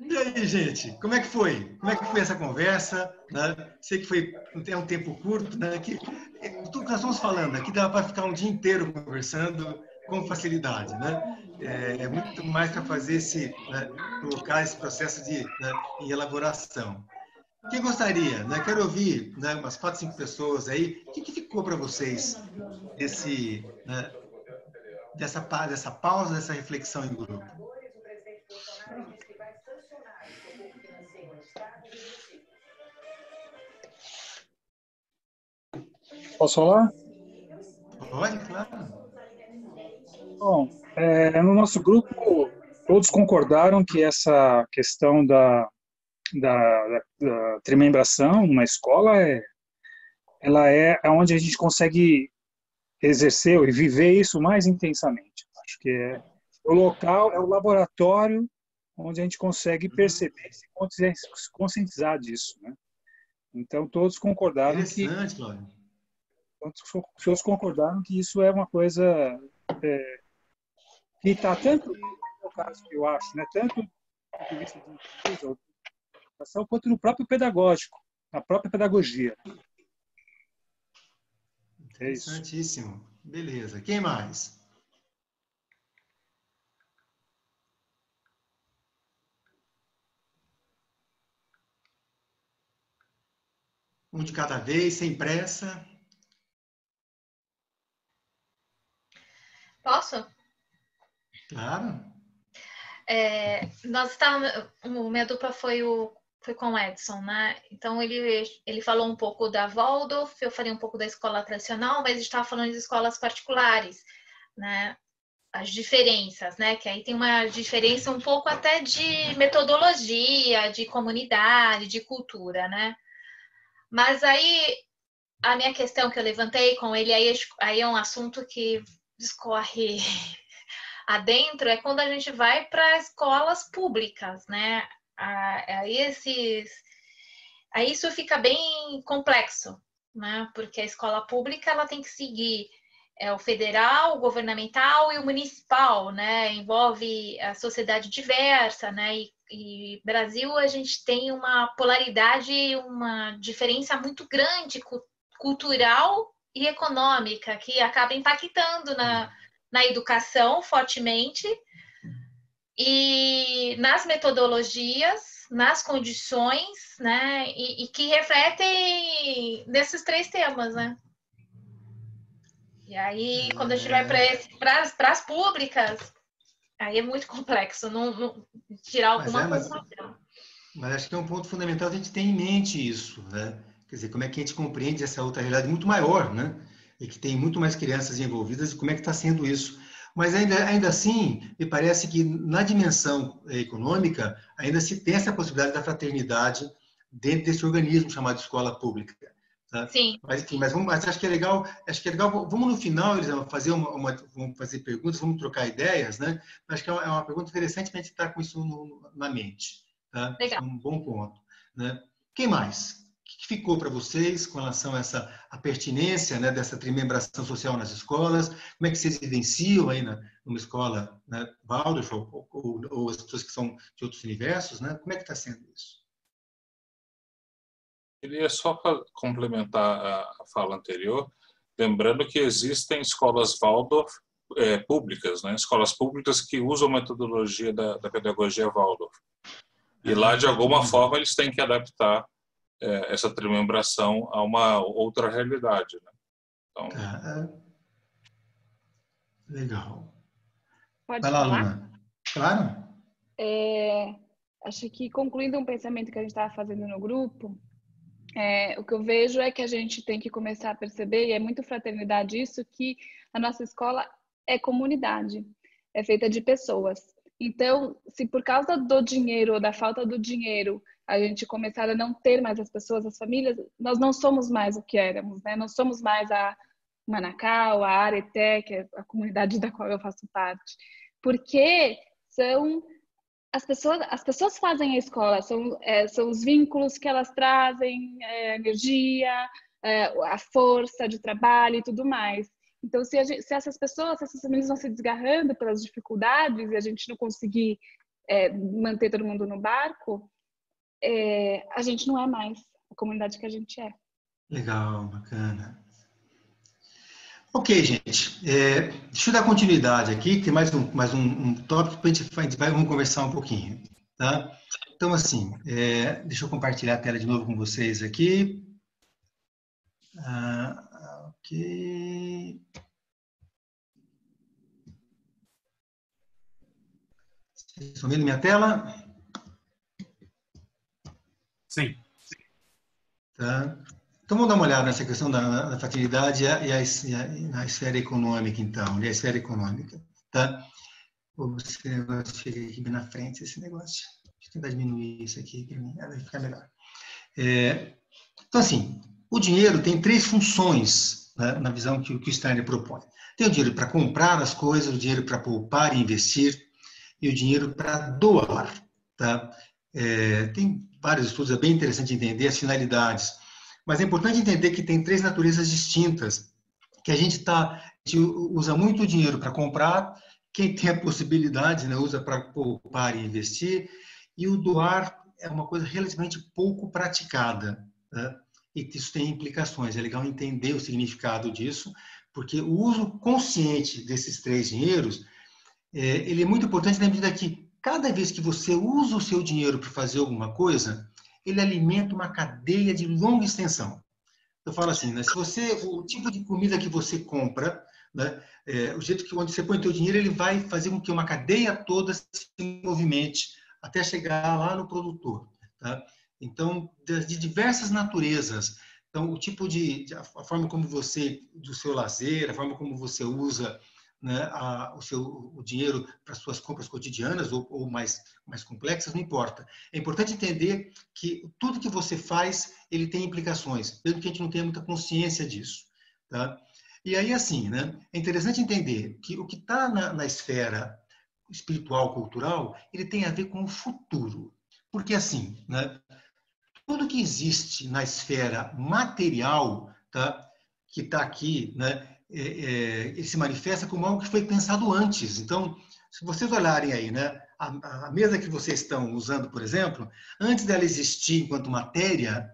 E aí, gente, como é que foi? Como é que foi essa conversa? Né? Sei que foi um tempo curto, né? Tudo que nós estamos falando aqui dá para ficar um dia inteiro conversando com facilidade, né? É muito mais para fazer né, colocar esse processo em elaboração. Quem gostaria? Né? Quero ouvir, né, umas 4, 5 pessoas aí. O que ficou para vocês né, dessa pausa, dessa reflexão em grupo? Posso falar? Pode, claro. Bom, no nosso grupo, todos concordaram que essa questão da trimembração na escola ela é onde a gente consegue exercer e viver isso mais intensamente. Acho que o local, é o laboratório onde a gente consegue perceber e se conscientizar disso, né? Então, todos concordaram que... Interessante, Cláudio. Todos concordaram que isso é uma coisa que está tanto no caso que eu acho, né, tanto do ponto de vista de educação quanto no próprio pedagógico, na própria pedagogia. Interessantíssimo. Beleza. Quem mais? Um de cada vez, sem pressa. Posso? Claro. Minha dupla foi com o Edson, né? Então ele falou um pouco da Waldorf, eu falei um pouco da escola tradicional, mas a gente estava falando de escolas particulares, né? As diferenças, né? Que aí tem uma diferença um pouco até de metodologia, de comunidade, de cultura, né? Mas aí a minha questão que eu levantei com ele, aí é um assunto que discorre adentro, é quando a gente vai para escolas públicas, né? Aí isso fica bem complexo, né? Porque a escola pública ela tem que seguir o federal, o governamental e o municipal, né? Envolve a sociedade diversa, né? E Brasil a gente tem uma polaridade, uma diferença muito grande cultural e econômica que acaba impactando na educação fortemente e nas metodologias, nas condições, né? E que refletem nesses 3 temas, né? E aí, quando a gente vai para as públicas, Aí é muito complexo não tirar alguma conclusão. Mas acho que é um ponto fundamental a gente ter em mente isso, né? Quer dizer, como é que a gente compreende essa outra realidade muito maior, né? E que tem muito mais crianças envolvidas, e como é que está sendo isso. Mas ainda assim, me parece que na dimensão econômica, ainda se tem essa possibilidade da fraternidade dentro desse organismo chamado escola pública. Tá? Sim. Mas, enfim, mas acho que é legal, vamos no final, Elisama, vamos fazer perguntas, vamos trocar ideias, né? Acho que é uma pergunta interessante para a gente estar com isso na mente. Tá? Legal. É um bom ponto. Né? Quem mais? O que ficou para vocês com relação a pertinência, né, dessa trimembração social nas escolas? Como é que vocês vivenciam aí numa escola, né, Waldorf ou as pessoas que são de outros universos? Né? Como é que está sendo isso? Queria só complementar a fala anterior, lembrando que existem escolas Waldorf públicas, né? Escolas públicas que usam a metodologia da pedagogia Waldorf. E lá, de alguma forma, eles têm que adaptar essa trimembração a uma outra realidade. Né? Então... Legal. Pode Vai lá, falar? Luna. Claro. Acho que, concluindo um pensamento que a gente estava fazendo no grupo, o que eu vejo é que a gente tem que começar a perceber, e é muito fraternidade isso, que a nossa escola é comunidade, é feita de pessoas. Então, se por causa do dinheiro ou da falta do dinheiro a gente começar a não ter mais as pessoas, as famílias, nós não somos mais o que éramos, né? Não somos mais a Manacau, a Areté, que é a comunidade da qual eu faço parte. Porque as pessoas fazem a escola, são os vínculos que elas trazem, a energia, a força de trabalho e tudo mais. Então, se essas famílias vão se desgarrando pelas dificuldades e a gente não conseguir manter todo mundo no barco, a gente não é mais a comunidade que a gente é. Legal, bacana. Ok, gente. Deixa eu dar continuidade aqui, tem mais um tópico que a gente vamos conversar um pouquinho. Tá? Então, assim, deixa eu compartilhar a tela de novo com vocês aqui. Ok. Vocês estão vendo minha tela? Sim. Tá. Então, vamos dar uma olhada nessa questão da fraternidade e na esfera econômica, então, e a esfera econômica. Tá? Esse negócio fica aqui bem na frente, esse negócio. Deixa eu tentar diminuir isso aqui, para mim vai ficar melhor. Então, assim, o dinheiro tem três funções, né, na visão que o Steiner propõe. Tem o dinheiro para comprar as coisas, o dinheiro para poupar e investir, e o dinheiro para doar. Tá? Tem vários estudos, é bem interessante entender as finalidades. Mas é importante entender que tem três naturezas distintas, que a gente usa muito o dinheiro para comprar, quem tem a possibilidade, né, usa para poupar e investir, e o doar é uma coisa relativamente pouco praticada. Né? E isso tem implicações, é legal entender o significado disso, porque o uso consciente desses três dinheiros, ele é muito importante na medida que cada vez que você usa o seu dinheiro para fazer alguma coisa, ele alimenta uma cadeia de longa extensão. Eu falo assim, né? O tipo de comida que você compra, né? O jeito onde você põe o seu dinheiro, ele vai fazer com que uma cadeia toda se movimente até chegar lá no produtor. Tá? Então, de diversas naturezas. Então, o tipo a forma como do seu lazer, a forma como você usa, né, o dinheiro para suas compras cotidianas ou mais complexas, não importa. É importante entender que tudo que você faz, ele tem implicações, mesmo que a gente não tenha muita consciência disso. Tá? E aí, assim, né, é interessante entender que o que está na esfera espiritual, cultural, ele tem a ver com o futuro. Porque, assim, né, tudo que existe na esfera material, tá, que está aqui, né, ele se manifesta como algo que foi pensado antes. Então, se vocês olharem aí, né, a mesa que vocês estão usando, por exemplo, antes dela existir enquanto matéria,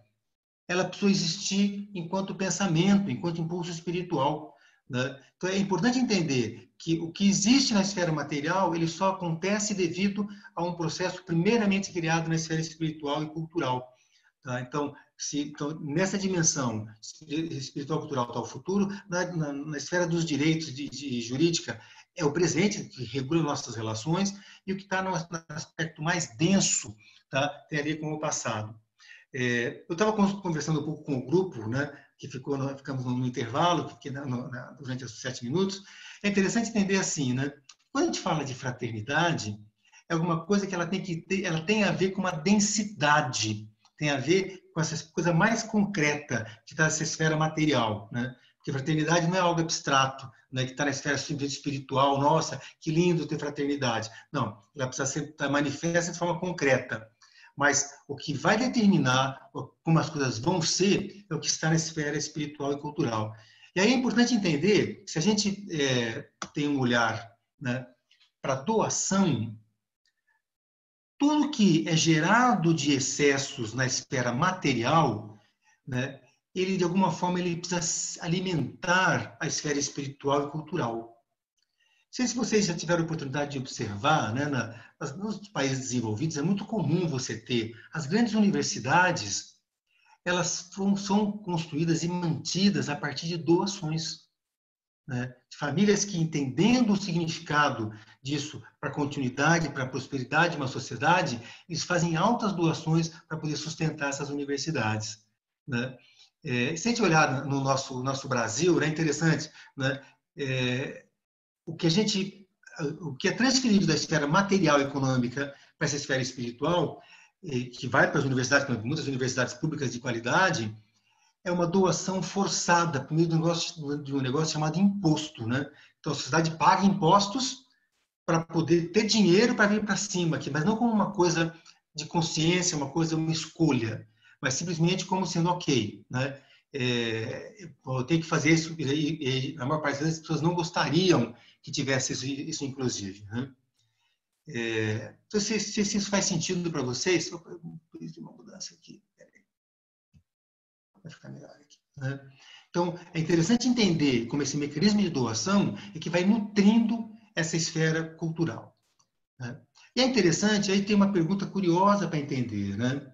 ela precisou existir enquanto pensamento, enquanto impulso espiritual. Né? Então, é importante entender que o que existe na esfera material, ele só acontece devido a um processo primeiramente criado na esfera espiritual e cultural. Tá? Então, Então, nessa dimensão espiritual, cultural, está o futuro, na esfera dos direitos de jurídica, é o presente, que regula nossas relações, e o que está no aspecto mais denso, tá, tem a ver com o passado. Eu estava conversando um pouco com o grupo, né, que ficamos no intervalo, durante os 7 minutos. É interessante entender assim, né, quando a gente fala de fraternidade, é alguma coisa que ela tem a ver com uma densidade, tem a ver com essa coisa mais concreta que está nessa esfera material, né? Porque fraternidade não é algo abstrato, né, que está na esfera simplesmente espiritual. Nossa, que lindo ter fraternidade. Não, ela precisa estar manifesta de forma concreta. Mas o que vai determinar como as coisas vão ser é o que está na esfera espiritual e cultural. E aí é importante entender que se a gente tem um olhar, né, para doação, tudo que é gerado de excessos na esfera material, né, ele, de alguma forma, ele precisa alimentar a esfera espiritual e cultural. Não sei se vocês já tiveram a oportunidade de observar, né, nos países desenvolvidos, é muito comum você ter as grandes universidades, elas são construídas e mantidas a partir de doações, né? Famílias que, entendendo o significado disso para a continuidade, para a prosperidade de uma sociedade, eles fazem altas doações para poder sustentar essas universidades, né? Se a gente olhar no nosso Brasil, é interessante, né? O que é transferido da esfera material e econômica para essa esfera espiritual, que vai para as universidades, muitas universidades públicas de qualidade, é uma doação forçada por meio de um negócio chamado imposto, né? Então, a sociedade paga impostos para poder ter dinheiro para vir para cima aqui, mas não como uma coisa de consciência, uma escolha, mas simplesmente como sendo ok, né? Eu tenho que fazer isso, e a maior parte das pessoas não gostariam que tivesse isso inclusive, né? Então, se isso faz sentido para vocês, eu fiz uma mudança aqui. Vai ficar melhor aqui, né? Então, é interessante entender como esse mecanismo de doação é que vai nutrindo essa esfera cultural, né? E é interessante, aí tem uma pergunta curiosa para entender, né?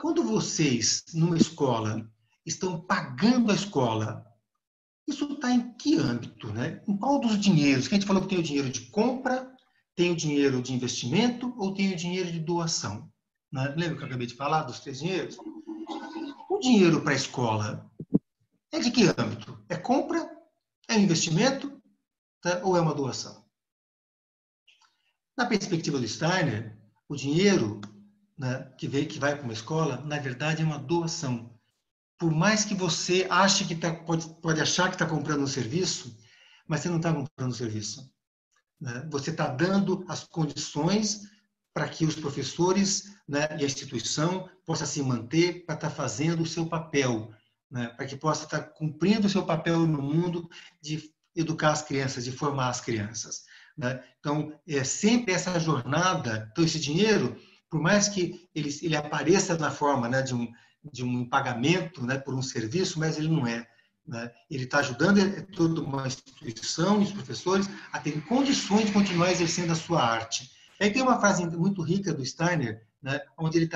Quando vocês, numa escola, estão pagando a escola, isso está em que âmbito, né? Em qual dos dinheiros? Que a gente falou que tem o dinheiro de compra, tem o dinheiro de investimento ou tem o dinheiro de doação, né? Lembra que eu acabei de falar dos 3 dinheiros? O dinheiro para a escola é de que âmbito? É compra? É investimento? Tá? Ou é uma doação? Na perspectiva do Steiner, o dinheiro, né, que vai para uma escola, na verdade é uma doação. Por mais que você ache que pode achar que está comprando um serviço, mas você não está comprando um serviço, né? Você está dando as condições para que os professores, né, e a instituição possa se manter para estar fazendo o seu papel, né, para que possa estar cumprindo o seu papel no mundo de educar as crianças, de formar as crianças, né? Então, é sempre essa jornada. Então, esse dinheiro, por mais que ele apareça na forma, né, de um pagamento, né, por um serviço, mas ele não é, né? Ele está ajudando toda uma instituição e os professores a terem condições de continuar exercendo a sua arte. Aí tem uma frase muito rica do Steiner, né, onde ele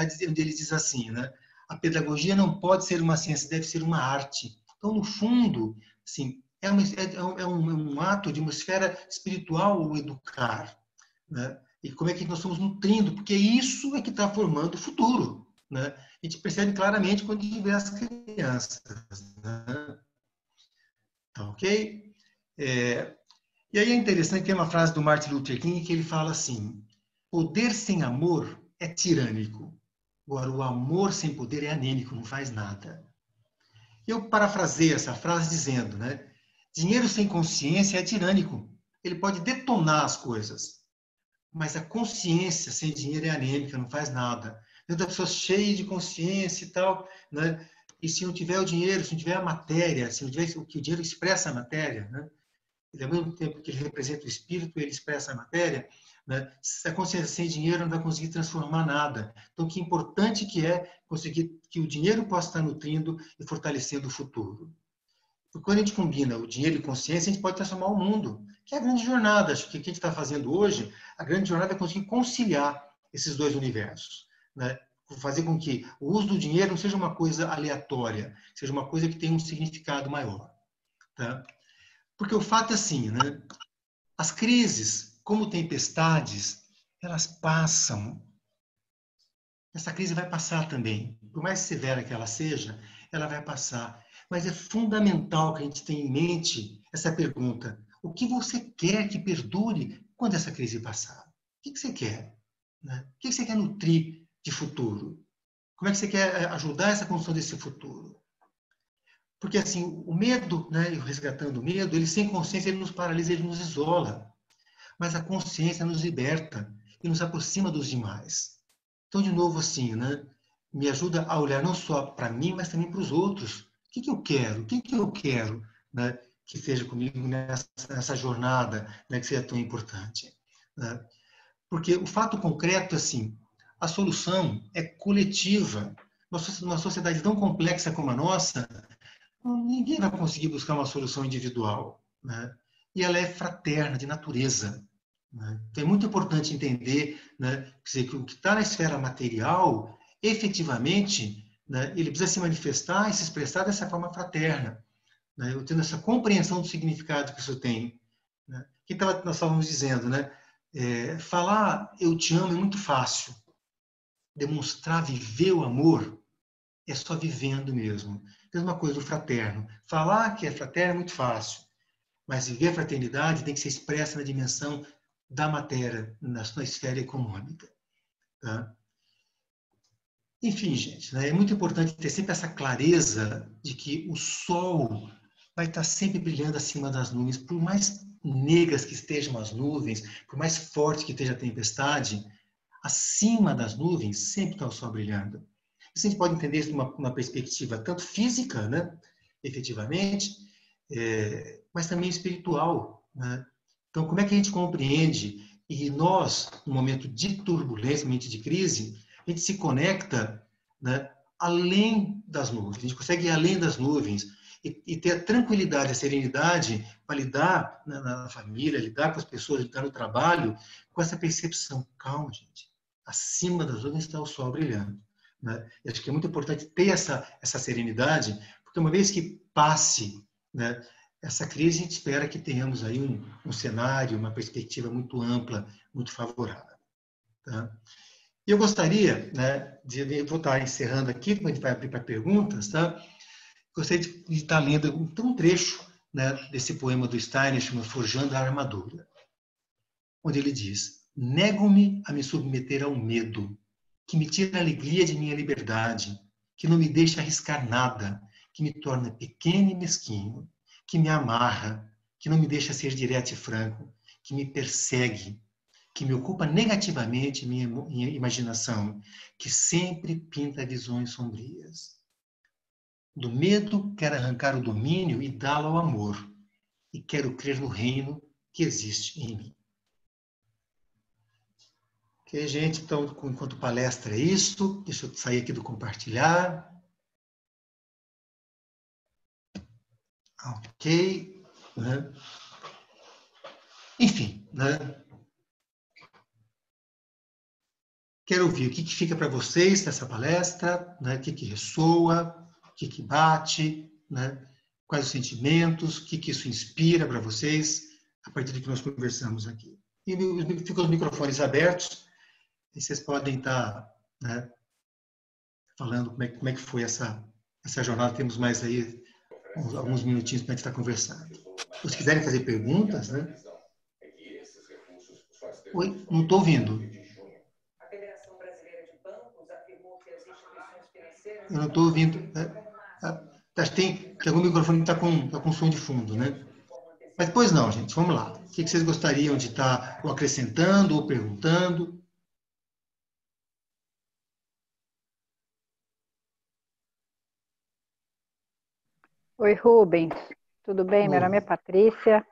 diz assim, né, a pedagogia não pode ser uma ciência, deve ser uma arte. Então, no fundo, assim, é um ato de uma esfera espiritual o educar, né? E como é que nós estamos nutrindo, porque isso é que está formando o futuro, né? A gente percebe claramente quando a gente vê as crianças, né? Tá ok? E aí é interessante, tem uma frase do Martin Luther King que ele fala assim: poder sem amor é tirânico. Agora, o amor sem poder é anêmico, não faz nada. Eu parafraseio essa frase dizendo, né? Dinheiro sem consciência é tirânico. Ele pode detonar as coisas. Mas a consciência sem dinheiro é anêmica, não faz nada. Dentro da pessoa cheia de consciência e tal, né? E se não tiver o dinheiro, se não tiver a matéria, se não tiver o que o dinheiro expressa a matéria, né? Ele, ao mesmo tempo que ele representa o espírito, ele expressa a matéria, né? Se a consciência sem dinheiro não vai conseguir transformar nada. Então, que importante que é conseguir que o dinheiro possa estar nutrindo e fortalecendo o futuro. Porque quando a gente combina o dinheiro e consciência, a gente pode transformar o mundo, que é a grande jornada. Acho que o que a gente está fazendo hoje, a grande jornada é conseguir conciliar esses dois universos, né? fazer com que o uso do dinheiro não seja uma coisa aleatória, seja uma coisa que tenha um significado maior. Tá? Porque o fato é assim, né? As crises, como tempestades, elas passam. Essa crise vai passar também. Por mais severa que ela seja, ela vai passar. Mas é fundamental que a gente tenha em mente essa pergunta: o que você quer que perdure quando essa crise passar? O que você quer? Né? O que você quer nutrir de futuro? Como é que você quer ajudar essa construção desse futuro? Porque, assim, o medo, né, e resgatando o medo, ele sem consciência, ele nos paralisa, ele nos isola. Mas a consciência nos liberta e nos aproxima dos demais. Então, de novo, assim, né, me ajuda a olhar não só para mim, mas também para os outros. O que eu quero? O que eu quero, né, que seja comigo nessa jornada, né, que seja tão importante? Né? Porque o fato concreto, assim, a solução é coletiva. Numa sociedade tão complexa como a nossa, ninguém vai conseguir buscar uma solução individual, né? E ela é fraterna, de natureza. Né? Então é muito importante entender, né, que o que está na esfera material, efetivamente, né, ele precisa se manifestar e se expressar dessa forma fraterna. Né? Eu tendo essa compreensão do significado que isso tem. Né? Nós estávamos dizendo, né? Falar eu te amo é muito fácil. Demonstrar, viver o amor, é só vivendo mesmo. Mesma coisa do fraterno. Falar que é fraterno é muito fácil, mas viver a fraternidade tem que ser expressa na dimensão da matéria, na sua esfera econômica. Tá? Enfim, gente, né, é muito importante ter sempre essa clareza de que o sol vai estar sempre brilhando acima das nuvens, por mais negras que estejam as nuvens, por mais forte que esteja a tempestade, acima das nuvens sempre está o sol brilhando. Isso a gente pode entender isso de uma perspectiva tanto física, né, efetivamente, mas também espiritual. Né? Então, como é que a gente compreende? E nós, no momento de turbulência, no momento de crise, a gente se conecta, né, além das nuvens. A gente consegue ir além das nuvens e ter a tranquilidade, a serenidade para lidar na família, lidar com as pessoas, lidar no trabalho, com essa percepção. Calma, gente. Acima das nuvens está o sol brilhando. Né? E acho que é muito importante ter essa serenidade, porque uma vez que passe, né, essa crise, a gente espera que tenhamos aí um cenário, uma perspectiva muito ampla, muito favorável. Tá? E eu gostaria, né, vou estar encerrando aqui, quando a gente vai abrir para perguntas, tá? Gostaria de estar lendo um trecho, né, desse poema do Steiner, chamado Forjando a Armadura, onde ele diz: nego-me a me submeter ao medo, que me tira a alegria de minha liberdade, que não me deixa arriscar nada, que me torna pequeno e mesquinho, que me amarra, que não me deixa ser direto e franco, que me persegue, que me ocupa negativamente minha imaginação, que sempre pinta visões sombrias. Do medo quero arrancar o domínio e dá-lo ao amor, e quero crer no reino que existe em mim. Ok, gente? Então, enquanto palestra é isso, deixa eu sair aqui do compartilhar. Ok. Né? Enfim, né? Quero ouvir o que fica para vocês nessa palestra, né? O que ressoa, o que bate, né? Quais os sentimentos, o que isso inspira para vocês, a partir do que nós conversamos aqui. E ficam os microfones abertos, e vocês podem estar, né, falando como é que foi essa jornada. Temos mais aí alguns minutinhos para a gente estar conversando. Se quiserem fazer perguntas, né? Oi, não estou ouvindo. Eu não estou ouvindo. Acho que tem algum microfone que está com som de fundo, né? Mas depois não, gente. Vamos lá. O que vocês gostariam de estar ou acrescentando ou perguntando? Oi, Rubens. Tudo bem? Oi. Meu nome é Patrícia.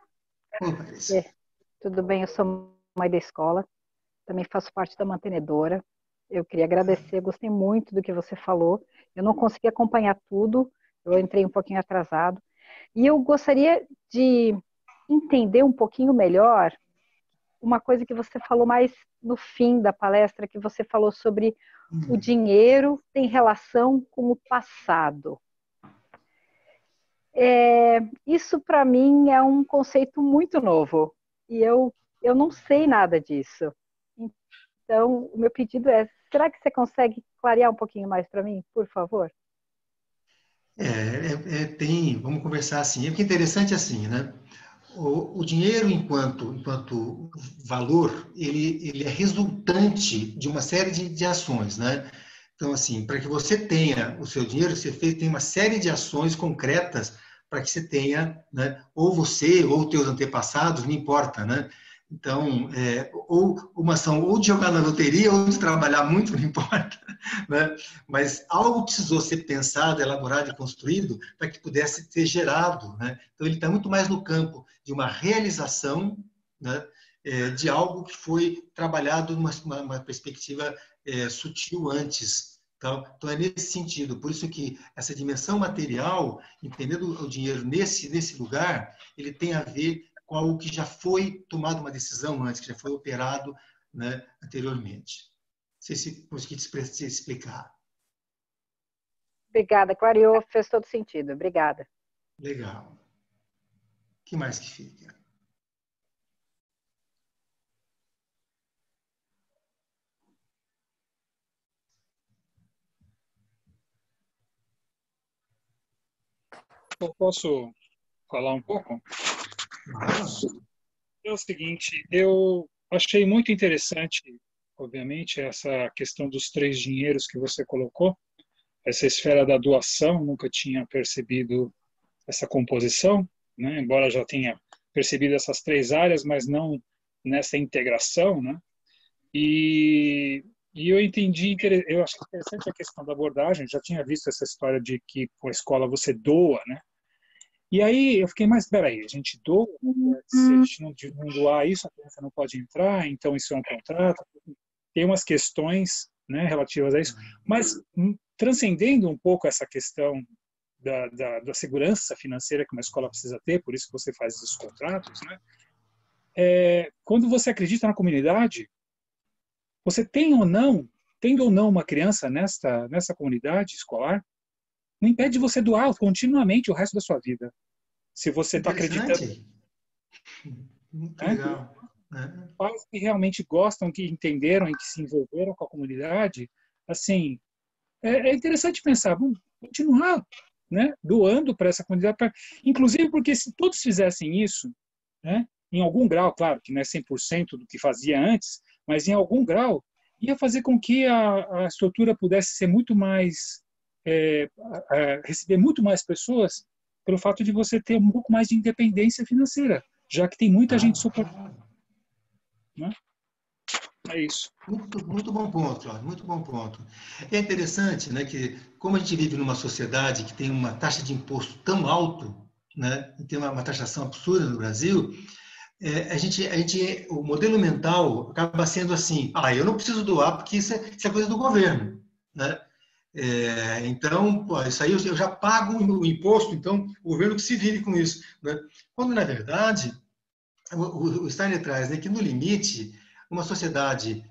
Oi, Patrícia. Tudo bem? Eu sou mãe da escola. Também faço parte da mantenedora. Eu queria agradecer, gostei muito do que você falou. Eu não consegui acompanhar tudo, eu entrei um pouquinho atrasado. E eu gostaria de entender um pouquinho melhor uma coisa que você falou mais no fim da palestra, que você falou sobre o dinheiro tem relação com o passado. Isso, para mim, é um conceito muito novo. E eu não sei nada disso. Então, o meu pedido é, será que você consegue clarear um pouquinho mais para mim, por favor? Vamos conversar assim. O que é interessante assim, né? O dinheiro, enquanto valor, ele é resultante de uma série de ações, né? Então, assim, para que você tenha o seu dinheiro, tem uma série de ações concretas para que você tenha, né? Ou você, ou teus antepassados, não importa, né? Então, ou uma ação ou de jogar na loteria, ou de trabalhar muito, não importa, né? Mas algo precisou ser pensado, elaborado e construído para que pudesse ser gerado, né? Então, ele está muito mais no campo de uma realização, né? De algo que foi trabalhado numa perspectiva sutil antes. Então, é nesse sentido. Por isso que essa dimensão material, entendendo o dinheiro nesse lugar, ele tem a ver com algo que já foi tomado uma decisão antes, que já foi operado, né, anteriormente. Não sei se consegui te explicar. Obrigada, clareou, fez todo sentido. Obrigada. Legal. O que mais que fica? Eu posso falar um pouco? Ah. É o seguinte, eu achei muito interessante, obviamente, essa questão dos 3 dinheiros que você colocou, essa esfera da doação, nunca tinha percebido essa composição, né? Embora já tenha percebido essas 3 áreas, mas não nessa integração, né? E eu entendi, eu acho interessante a questão da abordagem, já tinha visto essa história de que com a escola você doa, né? E aí eu fiquei, mas peraí, a gente doa, se a gente não doar isso, a criança não pode entrar, então isso é um contrato. Tem umas questões, né, relativas a isso, mas transcendendo um pouco essa questão da segurança financeira que uma escola precisa ter, por isso que você faz esses contratos, né? Quando você acredita na comunidade, você tendo ou não uma criança nessa comunidade escolar, não impede você doar continuamente o resto da sua vida. Se você está acreditando. Muito legal. Pais que realmente gostam, que entenderam e que se envolveram com a comunidade, assim, é interessante pensar, vamos continuar, né, doando para essa comunidade, inclusive porque se todos fizessem isso, né, em algum grau, claro que não é 100% do que fazia antes, mas em algum grau, ia fazer com que a estrutura pudesse ser muito mais, receber muito mais pessoas, pelo fato de você ter um pouco mais de independência financeira, já que tem muita gente suportando. Né? É isso. Muito bom ponto, Cláudio, muito bom ponto. É interessante, né, que como a gente vive numa sociedade que tem uma taxa de imposto tão alto, né, e tem uma taxação absurda no Brasil, o modelo mental acaba sendo assim, eu não preciso doar porque isso é coisa do governo, né? Então, isso aí eu já pago o imposto, então o governo que se vire com isso, né? Quando, na verdade, o Steiner traz, né, que no limite, uma sociedade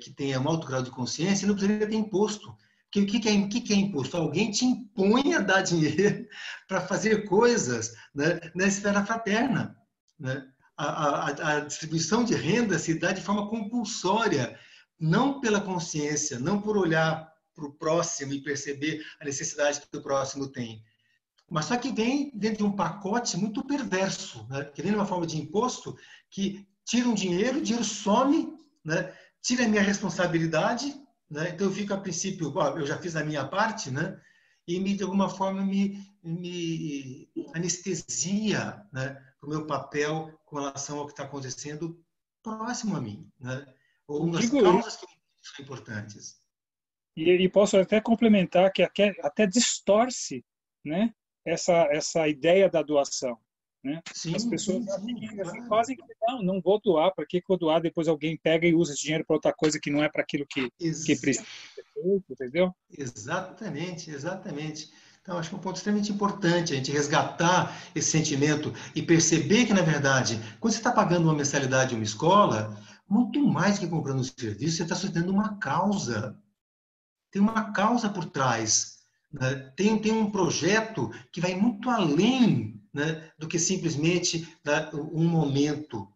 que tenha um alto grau de consciência não precisaria ter imposto. Porque o que é imposto? Alguém te impõe a dar dinheiro para fazer coisas, né, na esfera fraterna, né? A distribuição de renda se dá de forma compulsória, não pela consciência, não por olhar para o próximo e perceber a necessidade que o próximo tem. Mas só que vem dentro de um pacote muito perverso, né? Que vem numa forma de imposto que tira um dinheiro, o dinheiro some, né? Tira a minha responsabilidade, né? Então eu fico a princípio, eu já fiz a minha parte, né? E de alguma forma me anestesia, né, o meu papel com relação ao que está acontecendo próximo a mim, né? Ou nas causas que são importantes. E posso até complementar que até distorce, né, essa ideia da doação. Né? Sim, as pessoas claro. Quase que não vou doar, para que eu vou doar? Depois alguém pega e usa esse dinheiro para outra coisa que não é para aquilo que precisa ser feito, entendeu? Exatamente. Então, acho que é um ponto extremamente importante a gente resgatar esse sentimento e perceber que, na verdade, quando você está pagando uma mensalidade de uma escola, muito mais que comprando um serviço, você está sustentando uma causa. Tem uma causa por trás, né? Tem um projeto que vai muito além, né, do que simplesmente, né, um momento.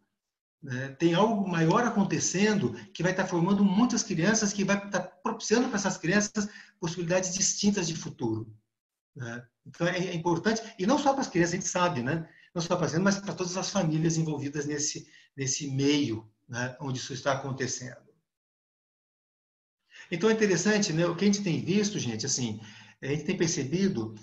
Né? Tem algo maior acontecendo que vai estar formando muitas crianças, que vai estar propiciando para essas crianças possibilidades distintas de futuro. Né? Então, é importante, e não só para as crianças, a gente sabe, né? Não só para as crianças, mas para todas as famílias envolvidas nesse meio, né, onde isso está acontecendo. Então, é interessante, né? O que a gente tem visto, gente, assim, a gente tem percebido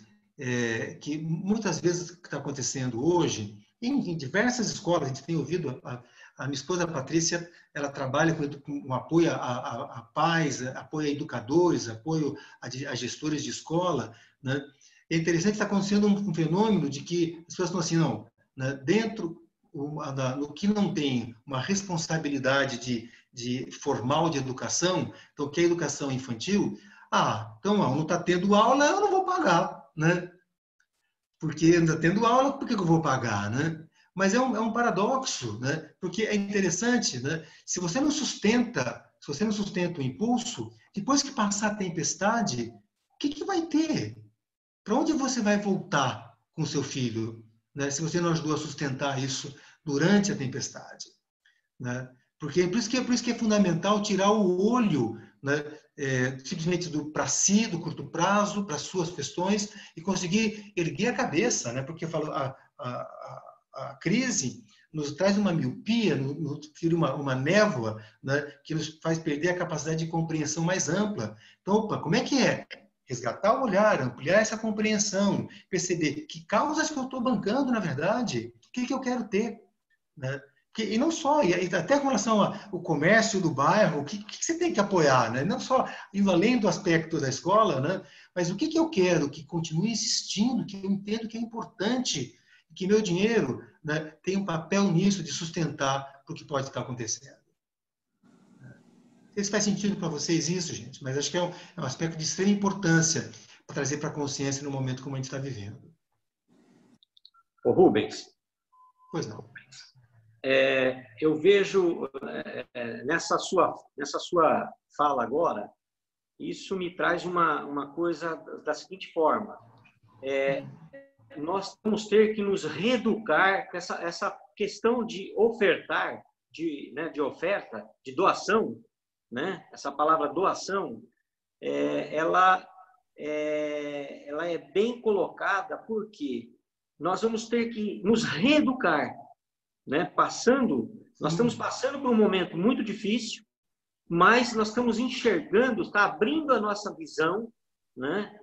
que muitas vezes o que está acontecendo hoje, em diversas escolas, a gente tem ouvido, a minha esposa, a Patrícia, ela trabalha com apoio a pais, apoio a educadores, apoio a gestores de escola, né? É interessante que está acontecendo um fenômeno de que as pessoas estão assim, não, né, dentro, no que não tem uma responsabilidade formal de educação, então, que é a educação infantil, então não está tendo aula, eu não vou pagar, né? Porque não está tendo aula, por que eu vou pagar, né? Mas é um paradoxo, né? Porque é interessante, né? Se você não sustenta o impulso, depois que passar a tempestade, o que vai ter? Para onde você vai voltar com seu filho, né? Se você não ajudou a sustentar isso durante a tempestade, né? Porque por isso que é fundamental tirar o olho, né, simplesmente para si, do curto prazo, para suas questões, e conseguir erguer a cabeça, né? Porque eu falo, a crise nos traz uma miopia, nos tira uma névoa, né, que nos faz perder a capacidade de compreensão mais ampla. Então, opa, como é que é? Resgatar o olhar, ampliar essa compreensão, perceber que causas que eu estou bancando, na verdade, o que eu quero ter, né? E não só, e até com relação ao comércio do bairro, o que você tem que apoiar, né? Não só indo além do aspecto da escola, né? Mas o que eu quero que continue existindo, que eu entendo que é importante, que meu dinheiro, né, tem um papel nisso de sustentar o que pode estar acontecendo. Não sei se faz sentido para vocês isso, gente, mas acho que é um aspecto de extrema importância para trazer para a consciência no momento como a gente está vivendo. Ô Rubens. Pois não. Eu vejo nessa sua fala agora, isso me traz uma coisa da seguinte forma. Nós vamos ter que nos reeducar com essa questão de ofertar, de oferta, de doação, né? Essa palavra doação, ela é bem colocada porque nós vamos ter que nos reeducar, né? Nós estamos passando por um momento muito difícil, mas nós estamos enxergando, está abrindo a nossa visão, né?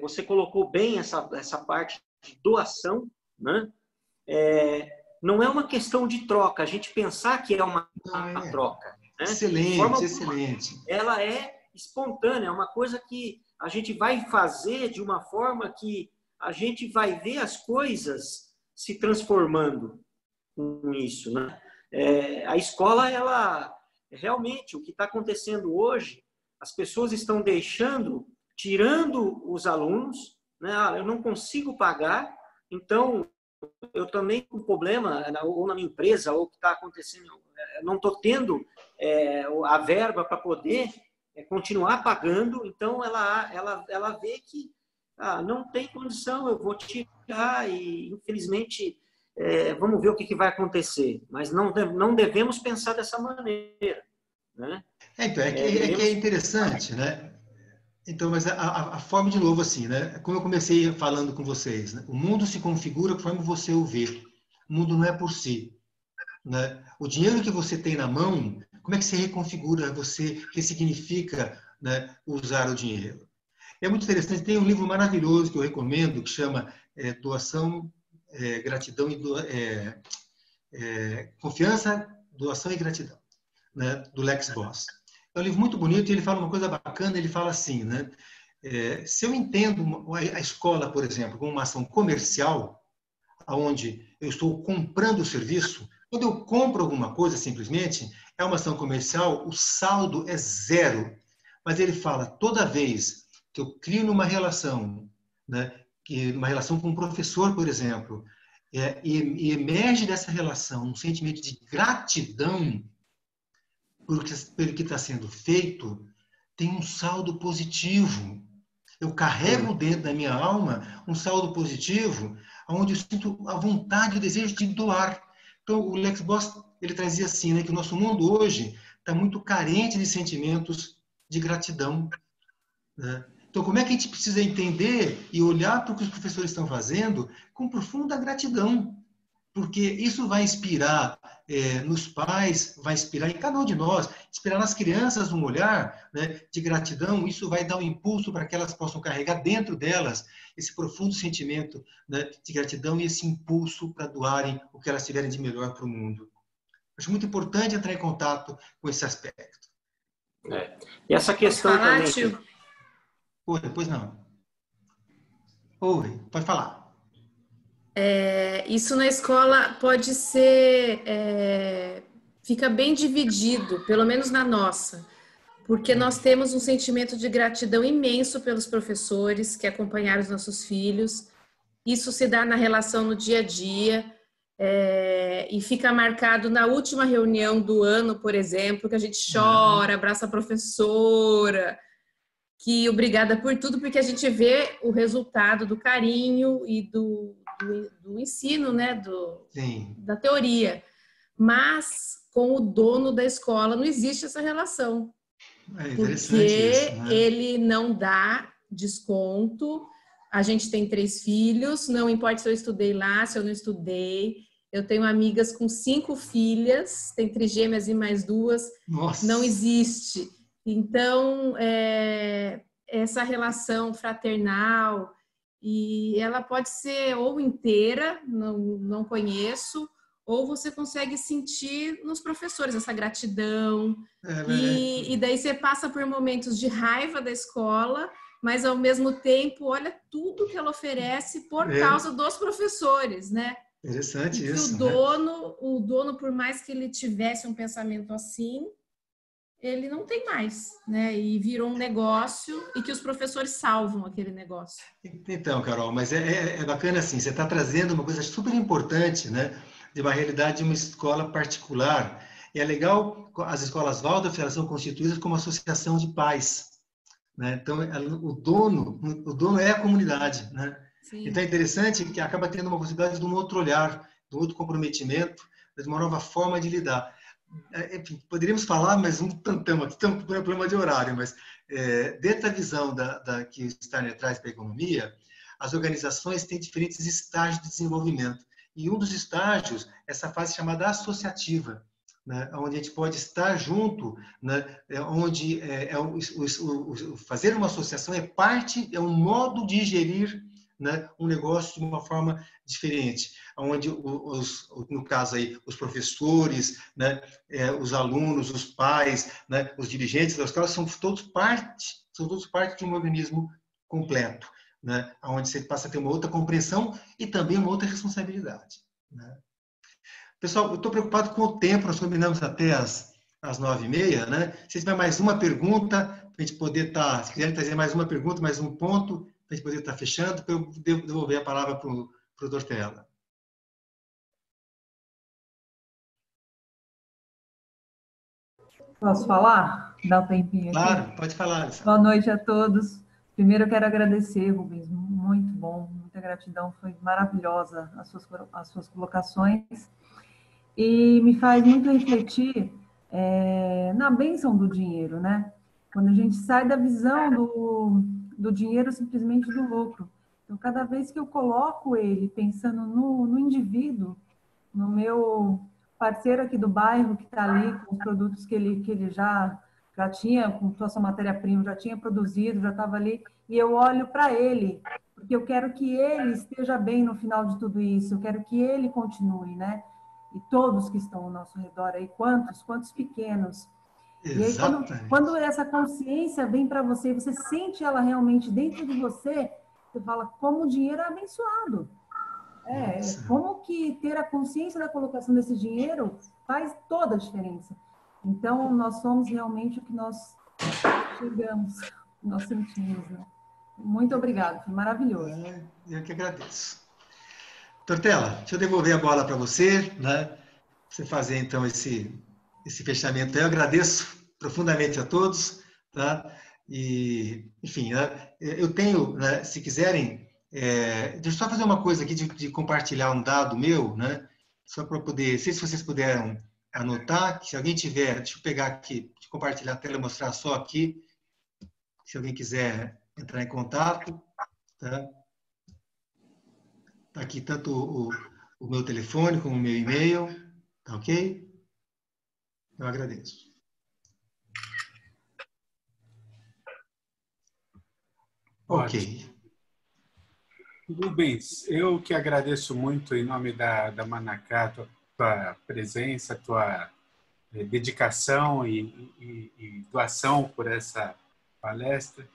Você colocou bem essa parte de doação, né? Não é uma questão de troca, a gente pensar que é uma troca. Né? Excelente, excelente. Ela é espontânea, é uma coisa que a gente vai fazer de uma forma que a gente vai ver as coisas se transformando com isso, né? A escola, ela realmente, o que está acontecendo hoje, as pessoas estão tirando os alunos, né? Eu não consigo pagar, então eu também com problema, ou na minha empresa, ou o que está acontecendo, não estou tendo a verba para poder continuar pagando, então ela vê que não tem condição, eu vou tirar e, infelizmente, vamos ver o que vai acontecer. Mas não devemos pensar dessa maneira. Né? Então, que é interessante, né? Então, mas a forma, de novo, assim, né? Como eu comecei falando com vocês, né? O mundo se configura conforme você o vê. O mundo não é por si. Né? O dinheiro que você tem na mão, como é que você reconfigura, você ressignifica, né, usar o dinheiro? É muito interessante, tem um livro maravilhoso que eu recomendo, que chama Doação, Gratidão e Confiança, Doação e Gratidão, né, do Lex Boss. É um livro muito bonito e ele fala uma coisa bacana, ele fala assim, né? Se eu entendo a escola, por exemplo, como uma ação comercial, onde eu estou comprando o serviço, quando eu compro alguma coisa, simplesmente, é uma ação comercial, o saldo é zero. Mas ele fala, toda vez que eu crio numa relação né, que uma relação com um professor, por exemplo, e emerge dessa relação um sentimento de gratidão pelo que está sendo feito, tem um saldo positivo. Eu carrego dentro da minha alma um saldo positivo, onde eu sinto a vontade e o desejo de doar. Então, o Lex Boss, ele trazia assim, né, que o nosso mundo hoje está muito carente de sentimentos de gratidão, né? Então, como é que a gente precisa entender e olhar para o que os professores estão fazendo com profunda gratidão? Porque isso vai inspirar nos pais, vai inspirar em cada um de nós, inspirar nas crianças um olhar, né, de gratidão. Isso vai dar um impulso para que elas possam carregar dentro delas esse profundo sentimento, né, de gratidão e esse impulso para doarem o que elas tiverem de melhor para o mundo. Acho muito importante entrar em contato com esse aspecto. E essa questão falar, também... tio? Oi, depois não. Oi, pode falar. Isso na escola pode ser, fica bem dividido, pelo menos na nossa, porque nós temos um sentimento de gratidão imenso pelos professores que acompanharam os nossos filhos. Isso se dá na relação no dia a dia, e fica marcado na última reunião do ano, por exemplo, que a gente chora, abraça a professora, que obrigada por tudo, porque a gente vê o resultado do carinho e do ensino, né, da teoria. Mas com o dono da escola não existe essa relação. Porque isso, né? ele não dá desconto. A gente tem 3 filhos, não importa se eu estudei lá, se eu não estudei. Eu tenho amigas com 5 filhas, tem trigêmeas e mais 2. Nossa. Não existe. Então, essa relação fraternal, e ela pode ser ou inteira, não conheço, ou você consegue sentir nos professores essa gratidão. E daí você passa por momentos de raiva da escola, mas ao mesmo tempo, olha tudo que ela oferece por causa dos professores, né? Interessante e que isso. O dono, por mais que ele tivesse um pensamento assim, ele não tem mais, né? E virou um negócio e que os professores salvam aquele negócio. Então, Carol, mas é bacana assim, você está trazendo uma coisa super importante, né? De uma realidade de uma escola particular. E é legal, as escolas Waldorf, elas são constituídas como associação de pais, né? Então, o dono é a comunidade, né? Sim. Então, é interessante que acaba tendo uma possibilidade de um outro olhar, de um outro comprometimento, de uma nova forma de lidar. Enfim, poderíamos falar, mas não estamos aqui, estamos com um problema de horário, mas dentro da visão que o Steiner traz para a economia, as organizações têm diferentes estágios de desenvolvimento. E um dos estágios, essa fase chamada associativa, né, onde a gente pode estar junto, né, onde fazer uma associação é um modo de gerir, né, um negócio de uma forma diferente, onde no caso aí os professores, né, os alunos, os pais, né, os dirigentes das escolas são todos parte de um organismo completo, né, onde você passa a ter uma outra compreensão e também uma outra responsabilidade, né? Pessoal, eu estou preocupado com o tempo, nós combinamos até às 9h30, né? Se tiver mais uma pergunta, para a gente poder estar, se quiserem trazer mais uma pergunta, mais um ponto, para a gente poder estar fechando, para eu devolver a palavra para o Dortella. Posso falar? Dá um tempinho aqui? Claro, pode falar, Alessandra. Boa noite a todos. Primeiro eu quero agradecer, Rubens, muito bom, muita gratidão, foi maravilhosa as suas colocações. E me faz muito refletir na bênção do dinheiro, né? Quando a gente sai da visão do dinheiro simplesmente do lucro. Então, cada vez que eu coloco ele pensando no indivíduo, no meu parceiro aqui do bairro que está ali com os produtos que ele já tinha, com toda a sua matéria-prima, já tinha produzido, já estava ali, e eu olho para ele, porque eu quero que ele esteja bem no final de tudo isso, eu quero que ele continue, né? E todos que estão ao nosso redor aí, quantos pequenos. Exatamente. E aí, quando essa consciência vem para você, você sente ela realmente dentro de você, você fala como o dinheiro é abençoado. Como que ter a consciência da colocação desse dinheiro faz toda a diferença. Então, nós somos realmente o que nós chegamos, nós sentimos, né? Muito obrigada, foi maravilhoso. Eu que agradeço. Tortella, deixa eu devolver a bola para você, né? Você fazer então esse fechamento. Eu agradeço profundamente a todos, tá? E, enfim, né? Eu tenho, né, se quiserem, deixa eu só fazer uma coisa aqui de compartilhar um dado meu, né? Só para poder, não sei se vocês puderam anotar, se alguém tiver, deixa eu pegar aqui, deixa eu compartilhar a tela e mostrar só aqui, se alguém quiser entrar em contato, tá? Tá aqui tanto o meu telefone como o meu e-mail, tá ok? Eu agradeço. Ok. Rubens, eu que agradeço muito em nome da Manacá, tua presença, tua dedicação e doação por essa palestra.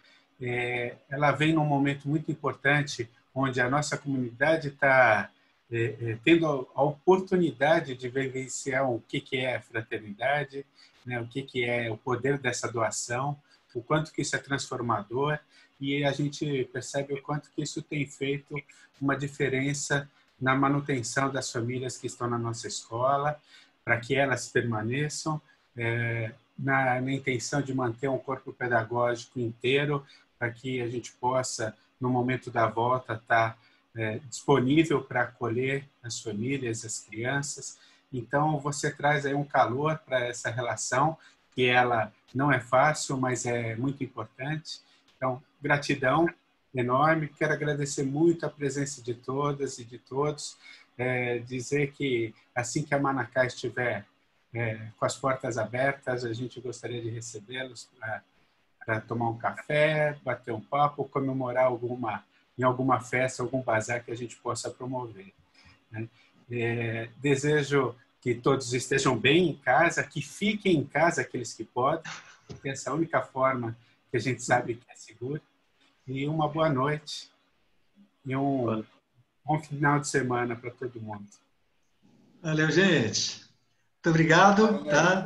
Ela vem num momento muito importante, onde a nossa comunidade está tendo a oportunidade de vivenciar o que é a fraternidade, né, o que é o poder dessa doação, o quanto que isso é transformador, e a gente percebe o quanto que isso tem feito uma diferença na manutenção das famílias que estão na nossa escola, para que elas permaneçam, na intenção de manter um corpo pedagógico inteiro, para que a gente possa, no momento da volta, estar disponível para acolher as famílias, as crianças. Então, você traz aí um calor para essa relação, que ela não é fácil, mas é muito importante. Então, gratidão enorme. Quero agradecer muito a presença de todas e de todos. Dizer que assim que a Manacá estiver com as portas abertas, a gente gostaria de recebê-los para tomar um café, bater um papo, comemorar em alguma festa, algum bazar que a gente possa promover, né? Desejo que todos estejam bem em casa, que fiquem em casa aqueles que podem, porque essa é a única forma que a gente sabe que é seguro. E uma boa noite e um bom final de semana para todo mundo. Valeu, gente. Muito obrigado, tá?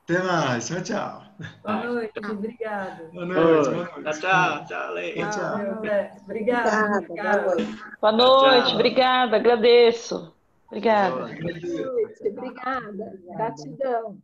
Até mais. Tchau, tchau. Boa noite, obrigada. Boa noite, boa noite. Tchau, tchau, Lei. Tchau. Obrigada. Boa noite, obrigada, agradeço. Obrigada. Boa noite, obrigada. Gratidão.